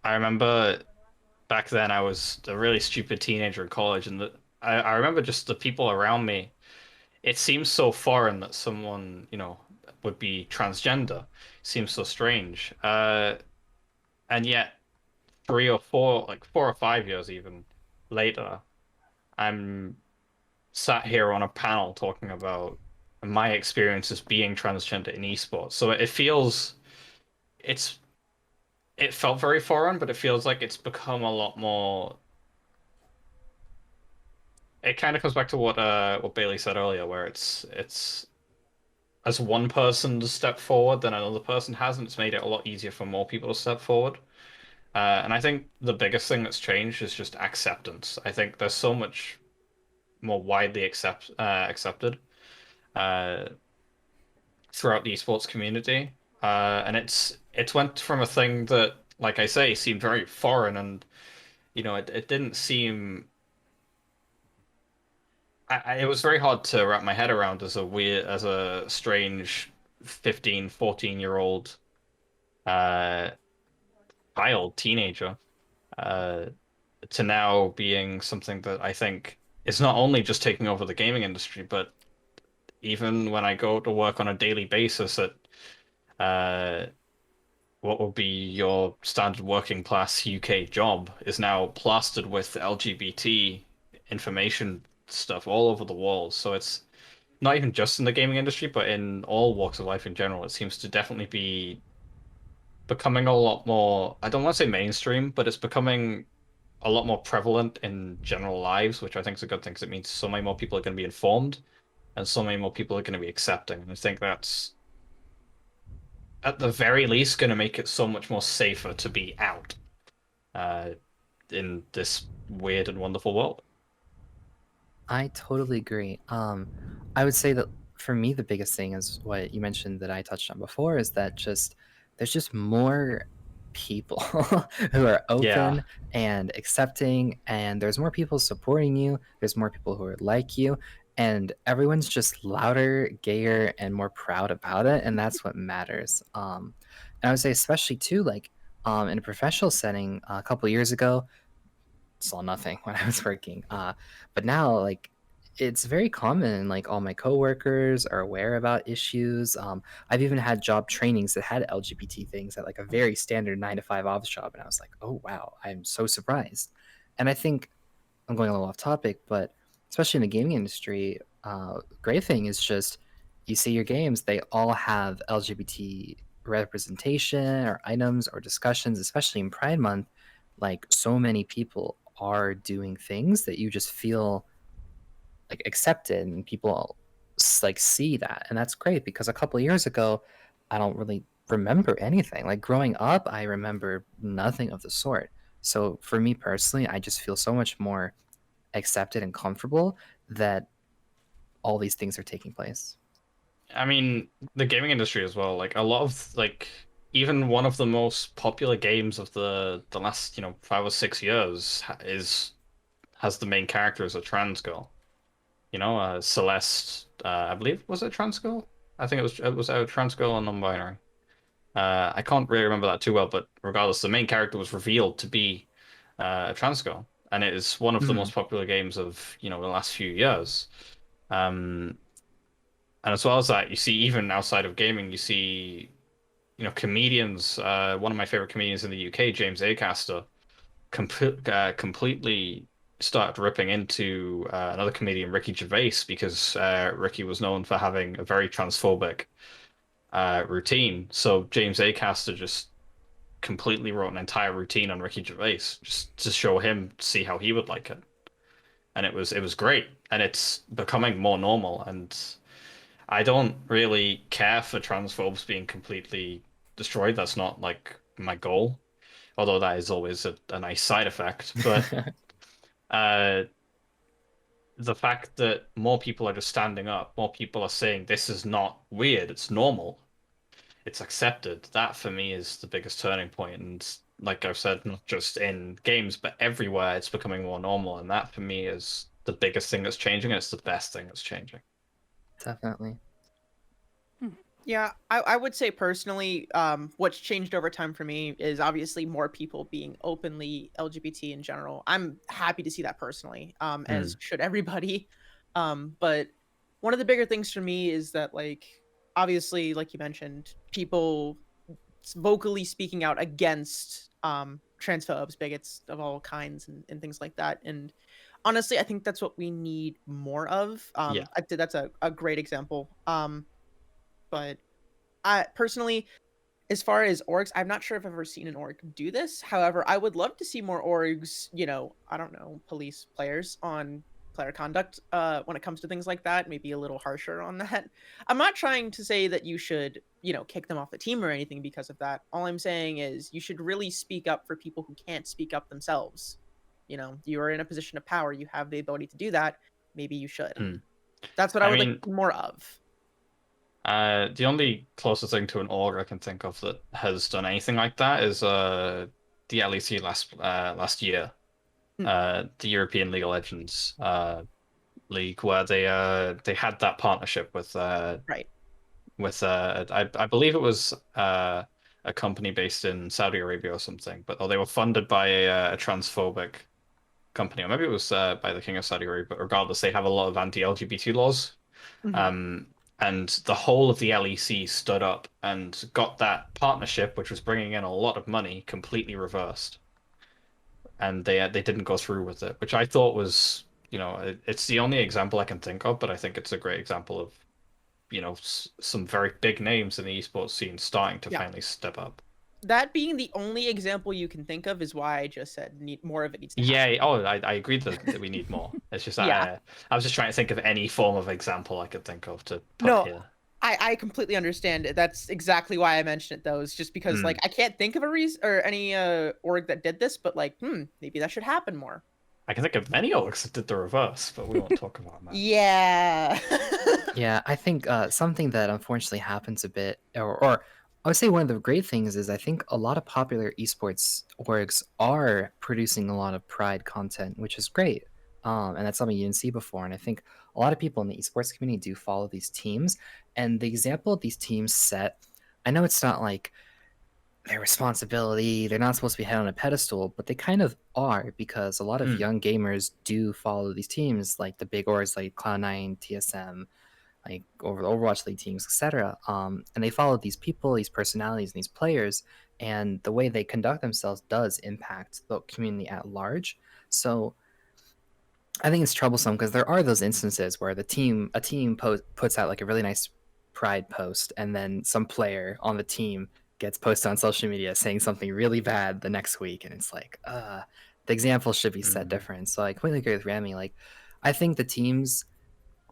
I remember back then I was a really stupid teenager in college, and I remember just the people around me. It seems so foreign that someone, would be transgender. Seems so strange. And yet 3 or 4, like 4 or 5 years even later, I'm sat here on a panel talking about my experiences being transgender in esports. So it's it felt very foreign, but it feels like it's become a lot more. It kind of comes back to what Bailey said earlier, where it's as one person to step forward, then another person hasn't. It's made it a lot easier for more people to step forward. And I think the biggest thing that's changed is just acceptance. I think there's so much more widely accepted uh, throughout the esports community, and it's went from a thing that, like I say, seemed very foreign, and it didn't seem. It was very hard to wrap my head around as a strange 15, 14-year-old uh, child, teenager, uh, to now being something that I think is not only just taking over the gaming industry, but even when I go to work on a daily basis at uh, what would be your standard working class UK job is now plastered with LGBT information stuff all over the walls. So it's not even just in the gaming industry, but in all walks of life in general. It seems to definitely be becoming a lot more, I don't want to say mainstream, but it's becoming a lot more prevalent in general lives, which I think is a good thing because it means so many more people are going to be informed and so many more people are going to be accepting. And I think that's at the very least going to make it so much more safer to be out uh, in this weird and wonderful world. I totally agree. I would say that for me, the biggest thing is what you mentioned that I touched on before is that there's just more people who are Yeah. open and accepting, and there's more people supporting you. There's more people who are like you, and everyone's just louder, gayer, and more proud about it, and that's what matters. And I would say especially too, like in a professional setting, a couple years ago, saw nothing when I was working. But now, like, it's very common. Like, all my coworkers are aware about issues. I've even had job trainings that had LGBT things at like a very standard 9 to 5 office job, and I was like, oh wow, I'm so surprised. And I think I'm going a little off topic, but especially in the gaming industry, great thing is just you see your games, they all have LGBT representation or items or discussions, especially in Pride Month. Like, so many people are doing things that you just feel like accepted, and people like see that, and that's great because a couple of years ago, I don't really remember anything. Like, growing up, I remember nothing of the sort. So for me personally, I just feel so much more accepted and comfortable that all these things are taking place. I mean, the gaming industry as well. Like a lot of like even one of the most popular games of the last 5 or 6 years has the main character as a trans girl. Celeste. I believe was it a trans girl. I think it was a trans girl and non-binary. I can't really remember that too well, but regardless, the main character was revealed to be a trans girl, and it is one of the Mhm. most popular games of the last few years. Um, and as well as that, you see even outside of gaming, you see comedians. One of my favorite comedians in the UK, James Acaster, completely started ripping into another comedian, Ricky Gervais, because Ricky was known for having a very transphobic routine. So James Acaster just completely wrote an entire routine on Ricky Gervais just to show him, see how he would like it. And it was great. And it's becoming more normal. And I don't really care for transphobes being completely destroyed. That's not like my goal. Although that is always a nice side effect. But uh the fact that more people are just standing up, more people are saying this is not weird, it's normal, it's accepted. That for me is the biggest turning point. And like I've said, not just in games, but everywhere, it's becoming more normal. And that for me is the biggest thing that's changing, and it's the best thing that's changing. Definitely. Yeah, I would say personally, what's changed over time for me is obviously more people being openly LGBT in general. I'm happy to see that personally, as Mm. should everybody. But one of the bigger things for me is that, like, obviously, like you mentioned, people vocally speaking out against transphobes, bigots of all kinds, and things like that. And honestly, I think that's what we need more of. Yeah. That's a great example. But I personally, as far as orgs, I'm not sure if I've ever seen an org do this. However, I would love to see more orgs, I don't know, police players on player conduct when it comes to things like that, maybe a little harsher on that. I'm not trying to say that you should, kick them off the team or anything because of that. All I'm saying is you should really speak up for people who can't speak up themselves. You are in a position of power, you have the ability to do that. Maybe you should. Mm. That's what I I would like mean, more of. the only closest thing to an org I can think of that has done anything like that is the LEC last year, Hmm, the European League of Legends league, where they had that partnership right. with I believe it was a company based in Saudi Arabia or something, but they were funded by a transphobic company, or maybe it was by the King of Saudi Arabia. But regardless, they have a lot of anti-LGBT laws. Mhm. Um, and the whole of the LEC stood up and got that partnership, which was bringing in a lot of money, completely reversed. And they didn't go through with it, which I thought was, it's the only example I can think of, but I think it's a great example of, some very big names in the esports scene starting to Yeah. finally step up. That being the only example you can think of is why I just said more of it needs to happen. Yeah, oh, I agree that we need more. It's just Yeah. I was just trying to think of any form of example I could think of to put No, here. I completely understand it. That's exactly why I mentioned it though. Is just because like Mm. I can't think of a reason or any org that did this, but like, maybe that should happen more. I can think of many orcs that did the reverse, but we won't talk about that. Yeah. Yeah, I think something that unfortunately happens a bit, or I would say one of the great things is I think a lot of popular esports orgs are producing a lot of pride content, which is great. And that's something you didn't see before. And I think a lot of people in the esports community do follow these teams. And the example these teams set, I know it's not like their responsibility, they're not supposed to be held on a pedestal, but they kind of are because a lot of Mm. young gamers do follow these teams, like the big orgs like Cloud9, TSM, like over the Overwatch League teams, etc. And they follow these people, these personalities, and these players, and the way they conduct themselves does impact the community at large. So I think it's troublesome because there are those instances where a team puts out like a really nice pride post, and then some player on the team gets posted on social media saying something really bad the next week, and it's like, the example should be set Mm. different. So I completely agree with Rammy. Like, I think the teams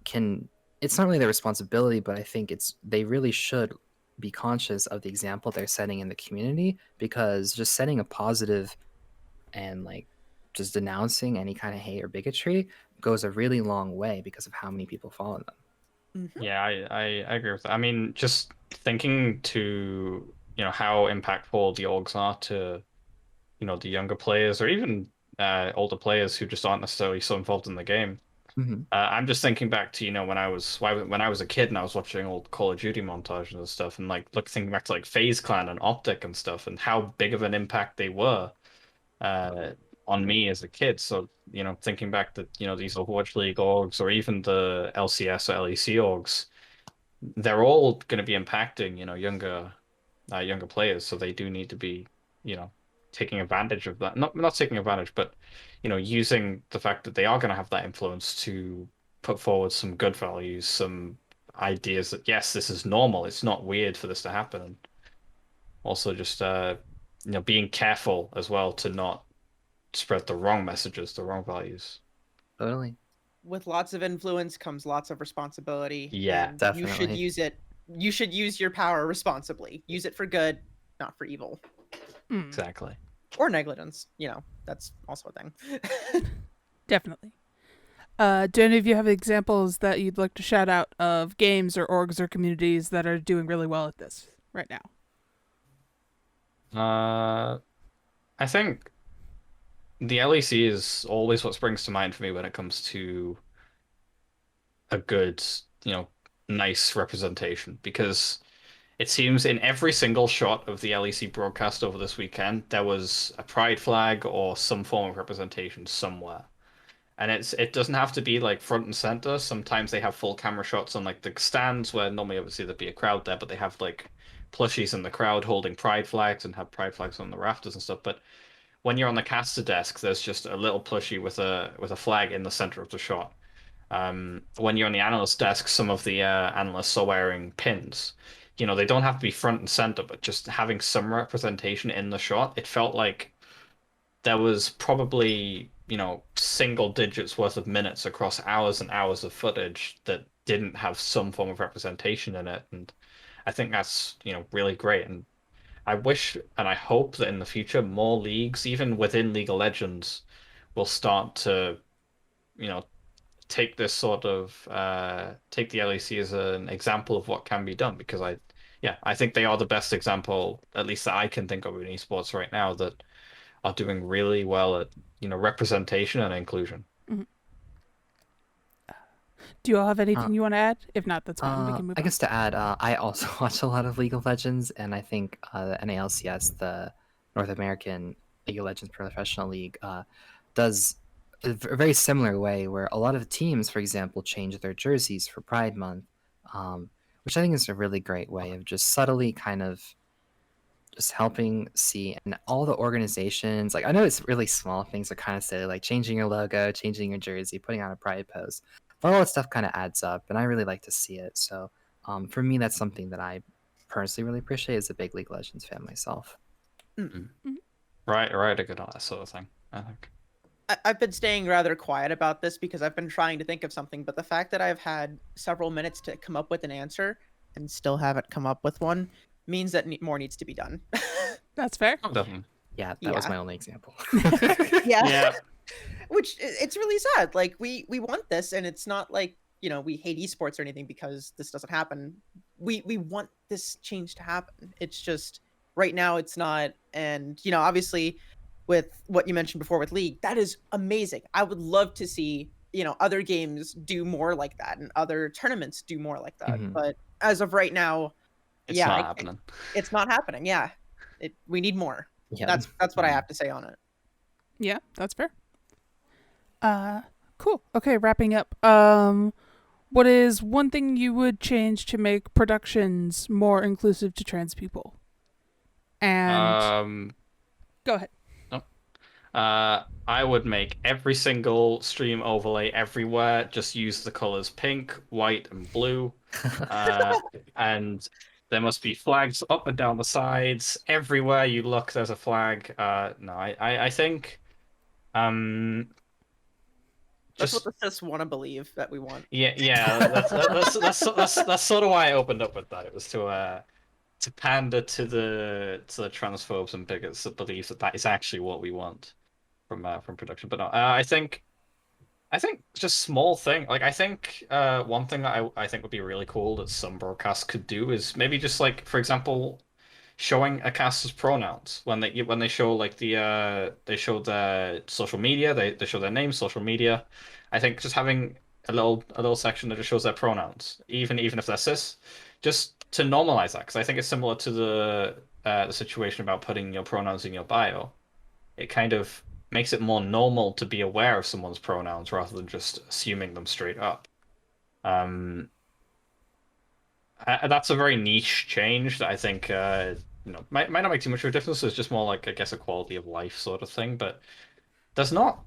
can, it's not really their responsibility, but I think they really should be conscious of the example they're setting in the community, because just setting a positive and like just denouncing any kind of hate or bigotry goes a really long way because of how many people follow them. Yeah, I agree with that. I mean, just thinking to, how impactful the orgs are to, the younger players or even older players who just aren't necessarily so involved in the game. Hmm. I'm just thinking back to, when I was a kid and I was watching old Call of Duty montages and stuff, and thinking back to like FaZe Clan and Optic and stuff, and how big of an impact they were uh, on me as a kid. So, thinking back that, these Overwatch League orgs or even the LCS or LEC orgs, they're all going to be impacting, younger players. So they do need to be, you know, taking advantage of that. Not taking advantage, but, using the fact that they are going to have that influence to put forward some good values, some ideas that yes, this is normal. It's not weird for this to happen. And also just being careful as well to not spread the wrong messages, the wrong values. Totally. With lots of influence comes lots of responsibility, Yeah, and you should definitely. use it. You should use your power responsibly. Use it for good, not for evil exactly. or negligence. That's also a thing. Definitely. Do any of you have examples that you'd like to shout out of games or orgs or communities that are doing really well at this right now? I think the LEC is always what springs to mind for me when it comes to a good, nice representation because it seems in every single shot of the LEC broadcast over this weekend, there was a pride flag or some form of representation somewhere. And it doesn't have to be like front and center. Sometimes they have full camera shots on like the stands where normally obviously there'd be a crowd there, but they have like plushies in the crowd holding pride flags and have pride flags on the rafters and stuff. But when you're on the caster desk, there's just a little plushie with a flag in the center of the shot. When you're on the analyst desk, some of the analysts are wearing pins. They don't have to be front and center, but just having some representation in the shot, it felt like there was probably, single digits worth of minutes across hours and hours of footage that didn't have some form of representation in it. And I think that's, really great. And I wish and I hope that in the future, more leagues, even within League of Legends, will start to, you know, take this sort of take the LEC as an example of what can be done because I think they are the best example, at least that I can think of in esports right now, that are doing really well at, representation and inclusion. Mhm. Do you all have Uh, anything you want to add? If not, that's fine. We can move I on. guess to add, I also watch a lot of League of Legends, and I think the NALCS, the North American League of Legends Professional League, does a very similar way where a lot of teams, for example, change their jerseys for Pride Month, which I think is a really great way of just subtly kind of just helping see. And all the organizations, like I know it's really small things are kind of silly, like changing your logo, changing your jersey, putting on a Pride pose, but all that stuff kind of adds up, and I really like to see it. So for me, that's something that I personally really appreciate as a big League of Legends fan myself. Right, to get on that sort of thing, I think. I've been staying rather quiet about this because I've been trying to think of something, but the fact that I've had several minutes to come up with an answer and still haven't come up with one means that more needs to be done. That's fair. Oh, definitely. Yeah, that was Yeah. my only example. Yeah. Which it's really sad. Like we want this, and it's not like we hate esports or anything because this doesn't happen. We want this change to happen. It's just right now it's not, and obviously with what you mentioned before with League, that is amazing. I would love to see other games do more like that and other tournaments do more like that. Mhm. But as of right now, It's yeah, not happening. it's not happening. Yeah, we need more. Yeah, That's what I have to say on it. Yeah, that's fair. Cool. Okay, wrapping up. What is one thing you would change to make productions more inclusive to trans people? And go ahead. I would make every single stream overlay everywhere just use the colors pink, white, and blue. And there must be flags up and down the sides. Everywhere you look, there's a flag. No, I think That's just what the cis want to believe that we want. yeah. That's sort of why I opened up with that. It was to pander to the transphobes and bigots that believe that is actually what we want. from production. But no, I think just small thing. Like I think one thing that I think would be really cool that some broadcasts could do is maybe just like, for example, showing a caster's pronouns when they show like they show their social media, they show their name, social media. I think just having a little section that just shows their pronouns, even if they're cis, just to normalize that, because I think it's similar to the situation about putting your pronouns in your bio. It kind of makes it more normal to be aware of someone's pronouns rather than just assuming them straight up. Um, that's a very niche change that I think might not make too much of a difference. It's just more like, I guess, a quality of life sort of thing. But there's not.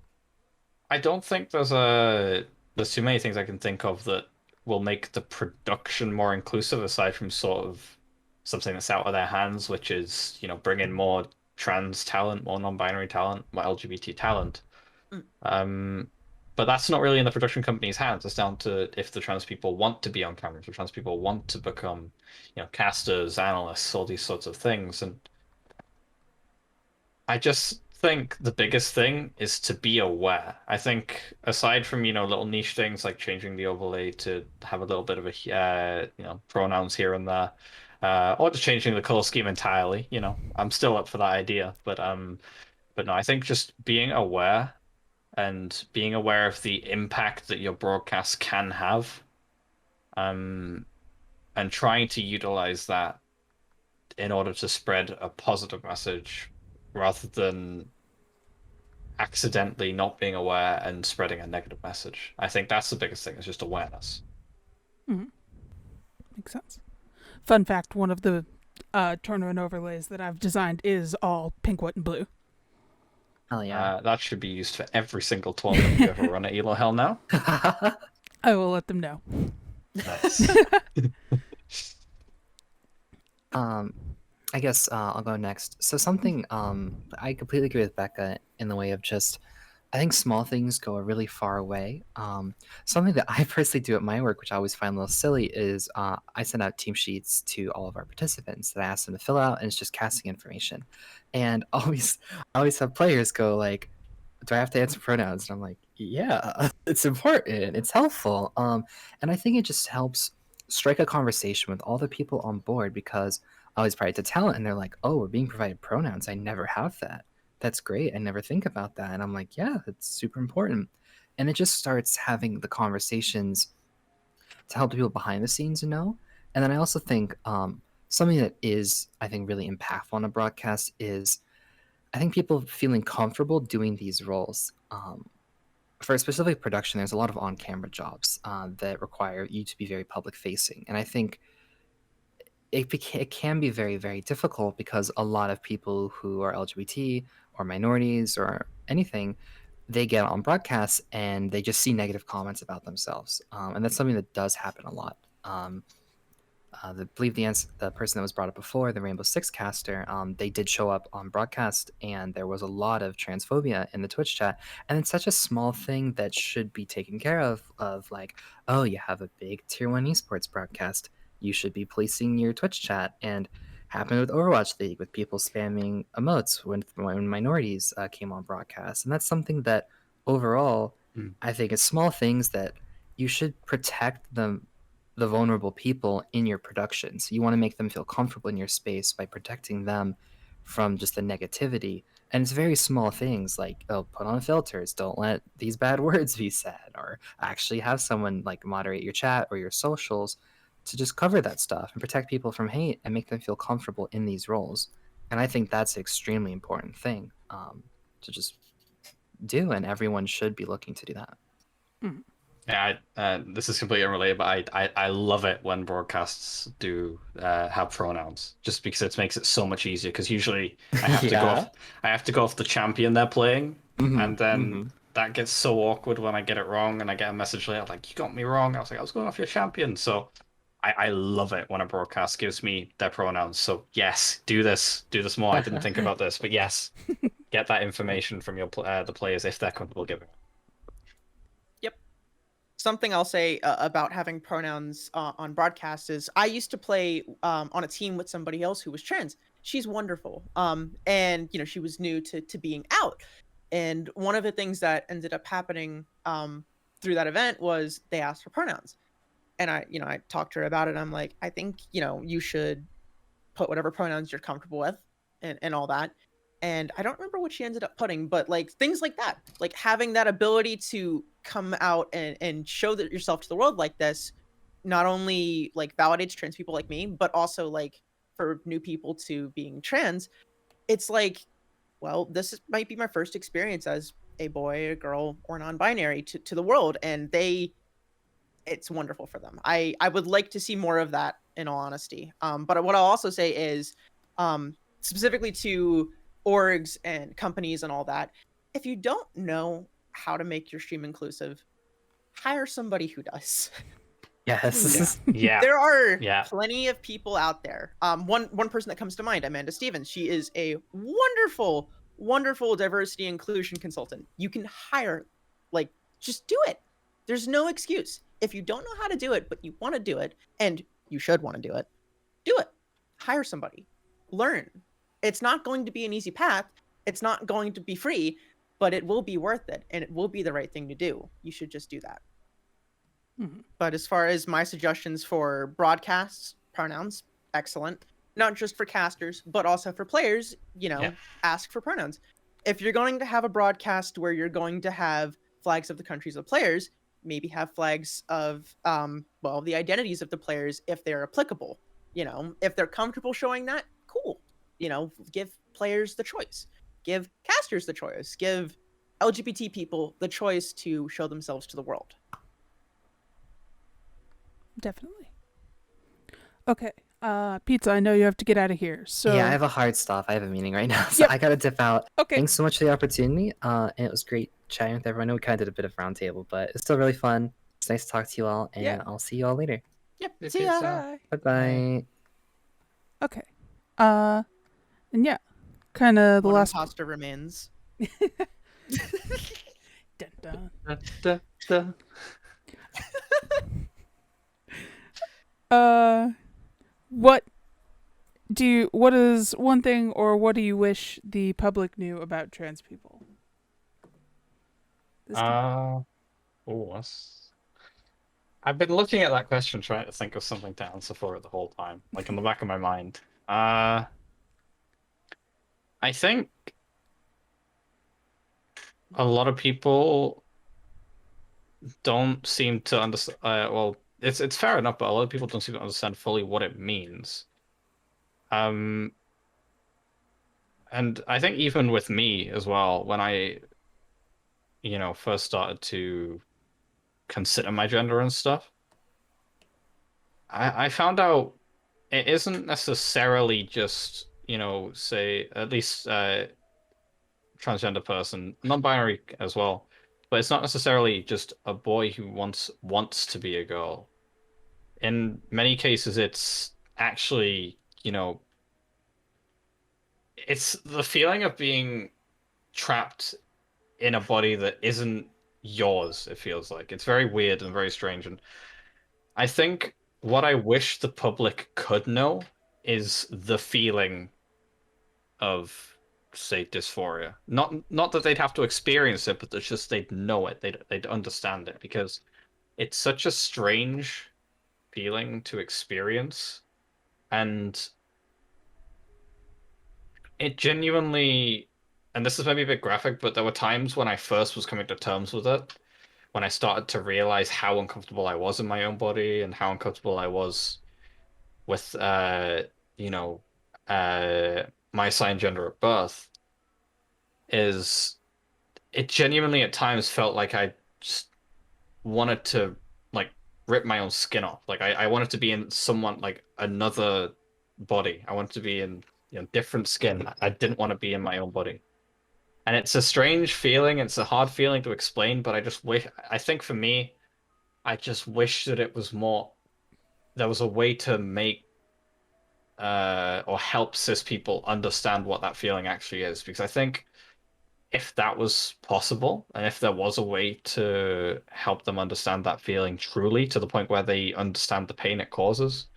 I don't think there's too many things I can think of that will make the production more inclusive, aside from sort of something that's out of their hands, which is, bring in more trans talent, more non-binary talent, more LGBT talent. Mm. But that's not really in the production company's hands. It's down to if the trans people want to be on camera, if the trans people want to become, casters, analysts, all these sorts of things. And I just think the biggest thing is to be aware. I think aside from, little niche things like changing the overlay to have a little bit of a, pronouns here and there, or just changing the color scheme entirely, I'm still up for that idea. But no, I think just being aware and being aware of the impact that your broadcast can have, um, and trying to utilize that in order to spread a positive message rather than accidentally not being aware and spreading a negative message. I think that's the biggest thing, is just awareness. Mm-hmm. Makes sense. Fun fact, one of the tournament overlays that I've designed is all pink, white, and blue. Oh yeah. That should be used for every single tournament you ever run at Elo Hell now. I will let them know. Nice. I guess I'll go next. So something I completely agree with Becca in the way of just, I think small things go a really far away. Something that I personally do at my work, which I always find a little silly, is I send out team sheets to all of our participants that I ask them to fill out, and it's just casting information. And I always have players go like, "Do I have to answer pronouns?" And I'm like, "Yeah, it's important. It's helpful." And I think it just helps strike a conversation with all the people on board, because I always provide to talent, and they're like, "Oh, we're being provided pronouns. I never have that. That's great. I never think about that." And I'm like, "Yeah, it's super important." And it just starts having the conversations to help the people behind the scenes know. And then I also think something that is, I think, really impactful on a broadcast is, I think, people feeling comfortable doing these roles. For specific production, there's a lot of on-camera jobs that require you to be very public-facing. And I think it can be very, very difficult, because a lot of people who are LGBT or minorities or anything, they get on broadcasts and they just see negative comments about themselves. And that's something that does happen a lot. I believe the person that was brought up before, the Rainbow Six caster, they did show up on broadcast, and there was a lot of transphobia in the Twitch chat. And it's such a small thing that should be taken care of like, oh, you have a big tier 1 esports broadcast, you should be policing your Twitch chat. And happened with Overwatch League, with people spamming emotes when minorities came on broadcast. And that's something that overall, I think is small things that you should protect them, the vulnerable people in your productions. You want to make them feel comfortable in your space by protecting them from just the negativity. And it's very small things like, oh, put on filters, don't let these bad words be said, or actually have someone like moderate your chat or your socials to just cover that stuff and protect people from hate and make them feel comfortable in these roles. And I think that's an extremely important thing to just do, and everyone should be looking to do that. Mm. Yeah, this is completely unrelated, but I love it when broadcasts do have pronouns, just because it makes it so much easier. Because usually I have to go off the champion they're playing, and then that gets so awkward when I get it wrong, and I get a message later like, "You got me wrong." I was like, "I was going off your champion." So I love it when a broadcast gives me their pronouns. So yes, do this more. I didn't think about this, but yes, get that information from your the players if they're comfortable giving it. Something I'll say about having pronouns on broadcast is, I used to play on a team with somebody else who was trans. She's wonderful. And she was new to being out. And one of the things that ended up happening through that event was they asked for pronouns. And I talked to her about it. I'm like, I think, you should put whatever pronouns you're comfortable with and all that. And I don't remember what she ended up putting, but like things like that, like having that ability to come out and show that yourself to the world like this, not only like validates trans people like me, but also like for new people to being trans, it's like, well, might be my first experience as a boy, a girl, or non-binary to the world. And it's wonderful for them. I would like to see more of that, in all honesty. But what I'll also say is, specifically to orgs and companies and all that, if you don't know how to make your stream inclusive, hire somebody who does. Yes. Yeah. There are Yeah. plenty of people out there. One person that comes to mind, Amanda Stevens. She is a wonderful, wonderful diversity inclusion consultant. You can hire, like, just do it. There's no excuse. If you don't know how to do it, but you want to do it, and you should want to do it. Hire somebody. Learn. It's not going to be an easy path. It's not going to be free, but it will be worth it, and it will be the right thing to do. You should just do that. Mm-hmm. But as far as my suggestions for broadcasts, pronouns, excellent. Not just for casters, but also for players, ask for pronouns. If you're going to have a broadcast where you're going to have flags of the countries of players, maybe have flags of, the identities of the players if they're applicable. If they're comfortable showing that, cool. Give players the choice. Give casters the choice. Give LGBT people the choice to show themselves to the world. Definitely. Okay. Pizza, I know you have to get out of here. So Yeah, I have a hard stop. I have a meeting right now, so Yep. I gotta dip out. Okay. Thanks so much for the opportunity. And it was great chatting with everyone. I know we kind of did a bit of roundtable, but it's still really fun. It's nice to talk to you all, and Yeah. I'll see you all later. Yep. If See it's, ya. Bye. Bye bye. Okay. And yeah, kind of the One last. imposter remains. Dun, dun. Da, da. What is one thing or what do you wish the public knew about trans people? This can- I've been looking at that question, trying to think of something to answer for it the whole time, like in the back of my mind. I think a lot of people don't seem to understand. Well, it's fair enough, but a lot of people don't seem to understand fully what it means. And I think even with me as well, when I, first started to consider my gender and stuff, I found out it isn't necessarily just, say, at least transgender person, non-binary as well, but it's not necessarily just a boy who wants to be a girl. In many cases, it's actually, it's the feeling of being trapped in a body that isn't yours, it feels like. It's very weird and very strange. And I think what I wish the public could know is the feeling of, say, dysphoria. Not that they'd have to experience it, but it's just they'd know it. They'd understand it, because it's such a strange feeling to experience. And it genuinely, and this is maybe a bit graphic, but there were times when I first was coming to terms with it, when I started to realize how uncomfortable I was in my own body and how uncomfortable I was with, my assigned gender at birth, is it genuinely at times felt like I just wanted to, like, rip my own skin off. Like I wanted to be in someone, like, another body. I wanted to be in, different skin. I didn't want to be in my own body. And it's a strange feeling. It's a hard feeling to explain, but I think for me, I just wish that it was more, there was a way to make or help cis people understand what that feeling actually is. Because I think if that was possible, and if there was a way to help them understand that feeling truly to the point where they understand the pain it causes,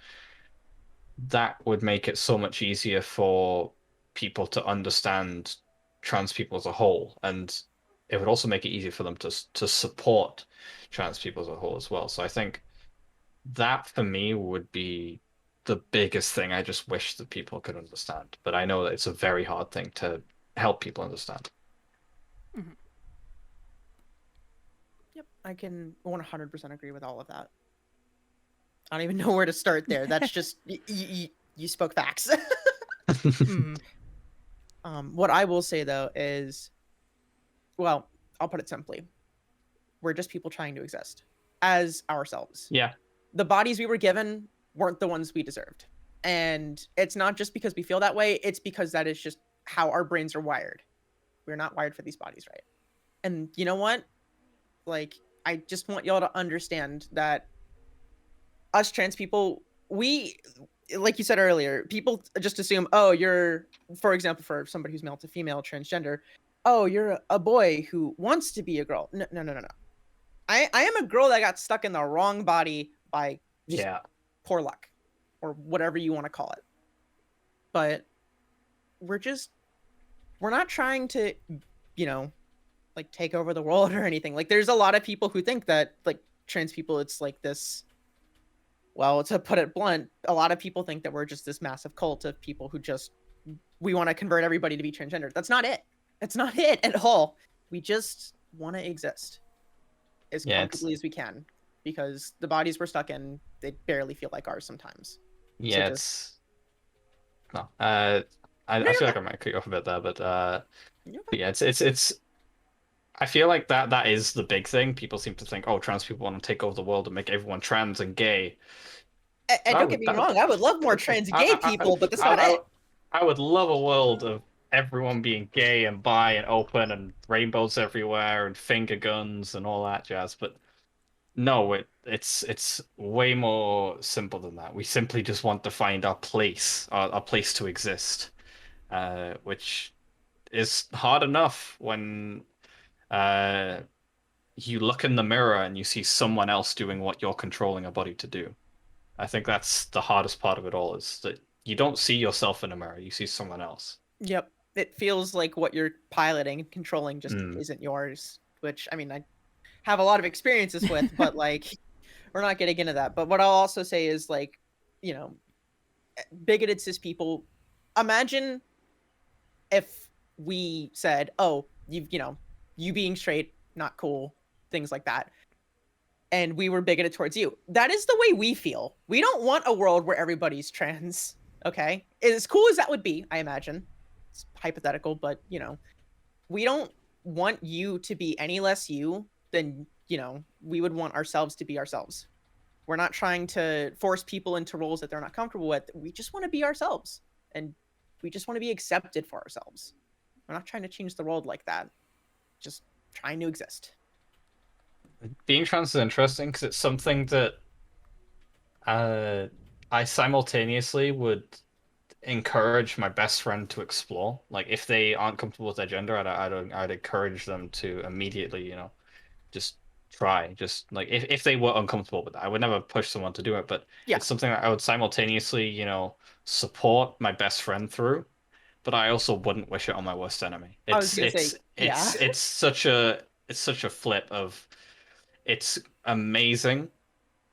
that would make it so much easier for people to understand trans people as a whole. And it would also make it easier for them to support trans people as a whole as well. So I think that for me would be the biggest thing I just wish that people could understand. But I know that it's a very hard thing to help people understand. Mm-hmm. Yep, I can 100% agree with all of that. I don't even know where to start there. That's just you spoke facts. Mm-hmm. What I will say though is, well, I'll put it simply. We're just people trying to exist as ourselves. Yeah. The bodies we were given weren't the ones we deserved. And it's not just because we feel that way, it's because that is just how our brains are wired. We're not wired for these bodies, right? And you know what? Like, I just want y'all to understand that us trans people, we, like you said earlier, people just assume, oh, you're, for example, for somebody who's male to female transgender, oh, you're a boy who wants to be a girl. No, no, no, no, no. I am a girl that got stuck in the wrong body by just Yeah. poor luck or whatever you want to call it. But we're not trying to, like take over the world or anything. Like there's a lot of people who think that like trans people, it's like this, well, to put it blunt, a lot of people think that we're just this massive cult of people who just, we want to convert everybody to be transgender. That's not it. It's not it at all. We just want to exist as comfortably as we can, because the bodies we're stuck in, they barely feel like ours sometimes. Yeah, So it's no. I feel like I might cut you off a bit there, but yeah, it's. I feel like that is the big thing. People seem to think, oh, trans people want to take over the world and make everyone trans and gay. And don't get me wrong, I would love more trans gay people, but that's not it. I would love a world of everyone being gay and bi and open and rainbows everywhere and finger guns and all that jazz. But no, it's way more simple than that. We simply just want to find our place, our place to exist, which is hard enough when uh, you look in the mirror and you see someone else doing what you're controlling a body to do. I think that's the hardest part of it all, is that you don't see yourself in a mirror, you see someone else. Yep. It feels like what you're piloting and controlling just Mm. isn't yours, which I mean, I have a lot of experiences with, but like we're not getting into that. But what I'll also say is like, bigoted cis people, imagine if we said, oh, you being straight, not cool, things like that. And we were bigoted towards you. That is the way we feel. We don't want a world where everybody's trans. Okay. As cool as that would be, I imagine. It's hypothetical, but we don't want you to be any less you than, we would want ourselves to be ourselves. We're not trying to force people into roles that they're not comfortable with. We just want to be ourselves. And we just want to be accepted for ourselves. We're not trying to change the world like that. Just trying to exist. Being trans is interesting because it's something that I simultaneously would encourage my best friend to explore. Like if they aren't comfortable with their gender, I'd encourage them to immediately, just try. Just like if they were uncomfortable with that, I would never push someone to do it, but Yeah. it's something that I would simultaneously, support my best friend through, but I also wouldn't wish it on my worst enemy. I was gonna say, yeah. It's such a flip of, it's amazing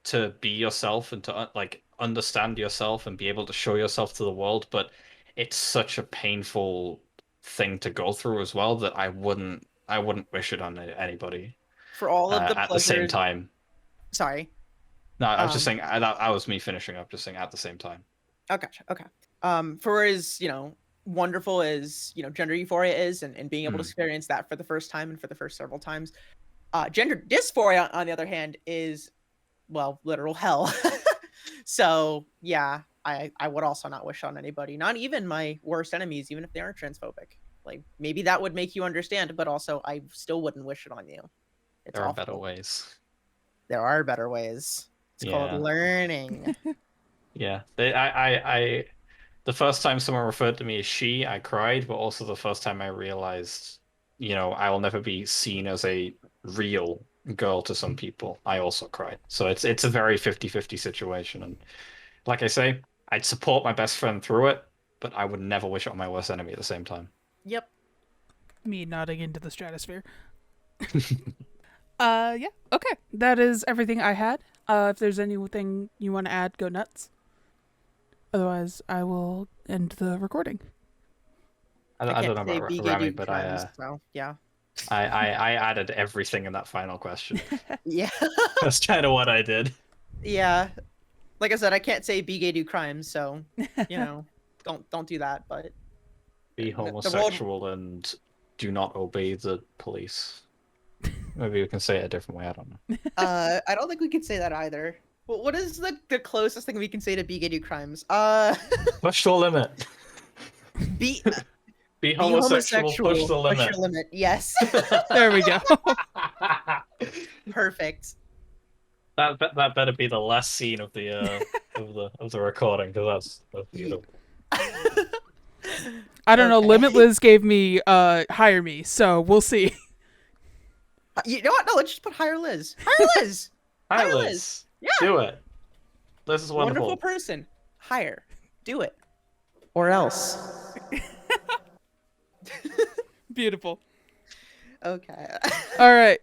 to be yourself and to like understand yourself and be able to show yourself to the world, but it's such a painful thing to go through as well that I wouldn't wish it on anybody For all of the at the same pleasures. time. Sorry. No, I was just saying that was me finishing up, just saying at the same time. Oh, gotcha. Okay. For as wonderful as gender euphoria is, and being able to experience that for the first time and for the first several times, gender dysphoria on the other hand is, well, literal hell. So yeah, I would also not wish on anybody, not even my worst enemies, even if they aren't transphobic. Like maybe that would make you understand, but also I still wouldn't wish it on you. It's There are awful. better ways. There are better ways. It's called learning. Yeah. The first time someone referred to me as she, I cried, but also the first time I realized, I will never be seen as a real girl to some people, I also cried. So it's a very 50-50 situation. And like I say, I'd support my best friend through it, but I would never wish it on my worst enemy at the same time. Yep. Me nodding into the stratosphere. Yeah. Okay. That is everything I had. If there's anything you want to add, go nuts. Otherwise, I will end the recording. I I don't can't know say about be gay Rammy, do but crimes, so yeah. I added everything in that final question. Yeah. That's kind of what I did. Yeah. Like I said, I can't say be gay do crimes, so don't do that. But Be the world. homosexual and do not obey the police. Maybe we can say it a different way. I don't know. I don't think we can say that either. Well, what is the closest thing we can say to be gay do crimes? Push the limit. Be Be be homosexual. homosexual. Push the limit. Push your limit. Yes. There we go. Perfect. That better be the last scene of the of the recording, because that's beautiful. I don't know. Okay. Limitless gave me hire me, so we'll see. You know what? No, let's just put hire Liz. Hire Liz. Hi, Hire Liz. Liz. Yeah. Do it. This is wonderful. Wonderful person. Hire. Do it. Or else. Beautiful. Okay. All right.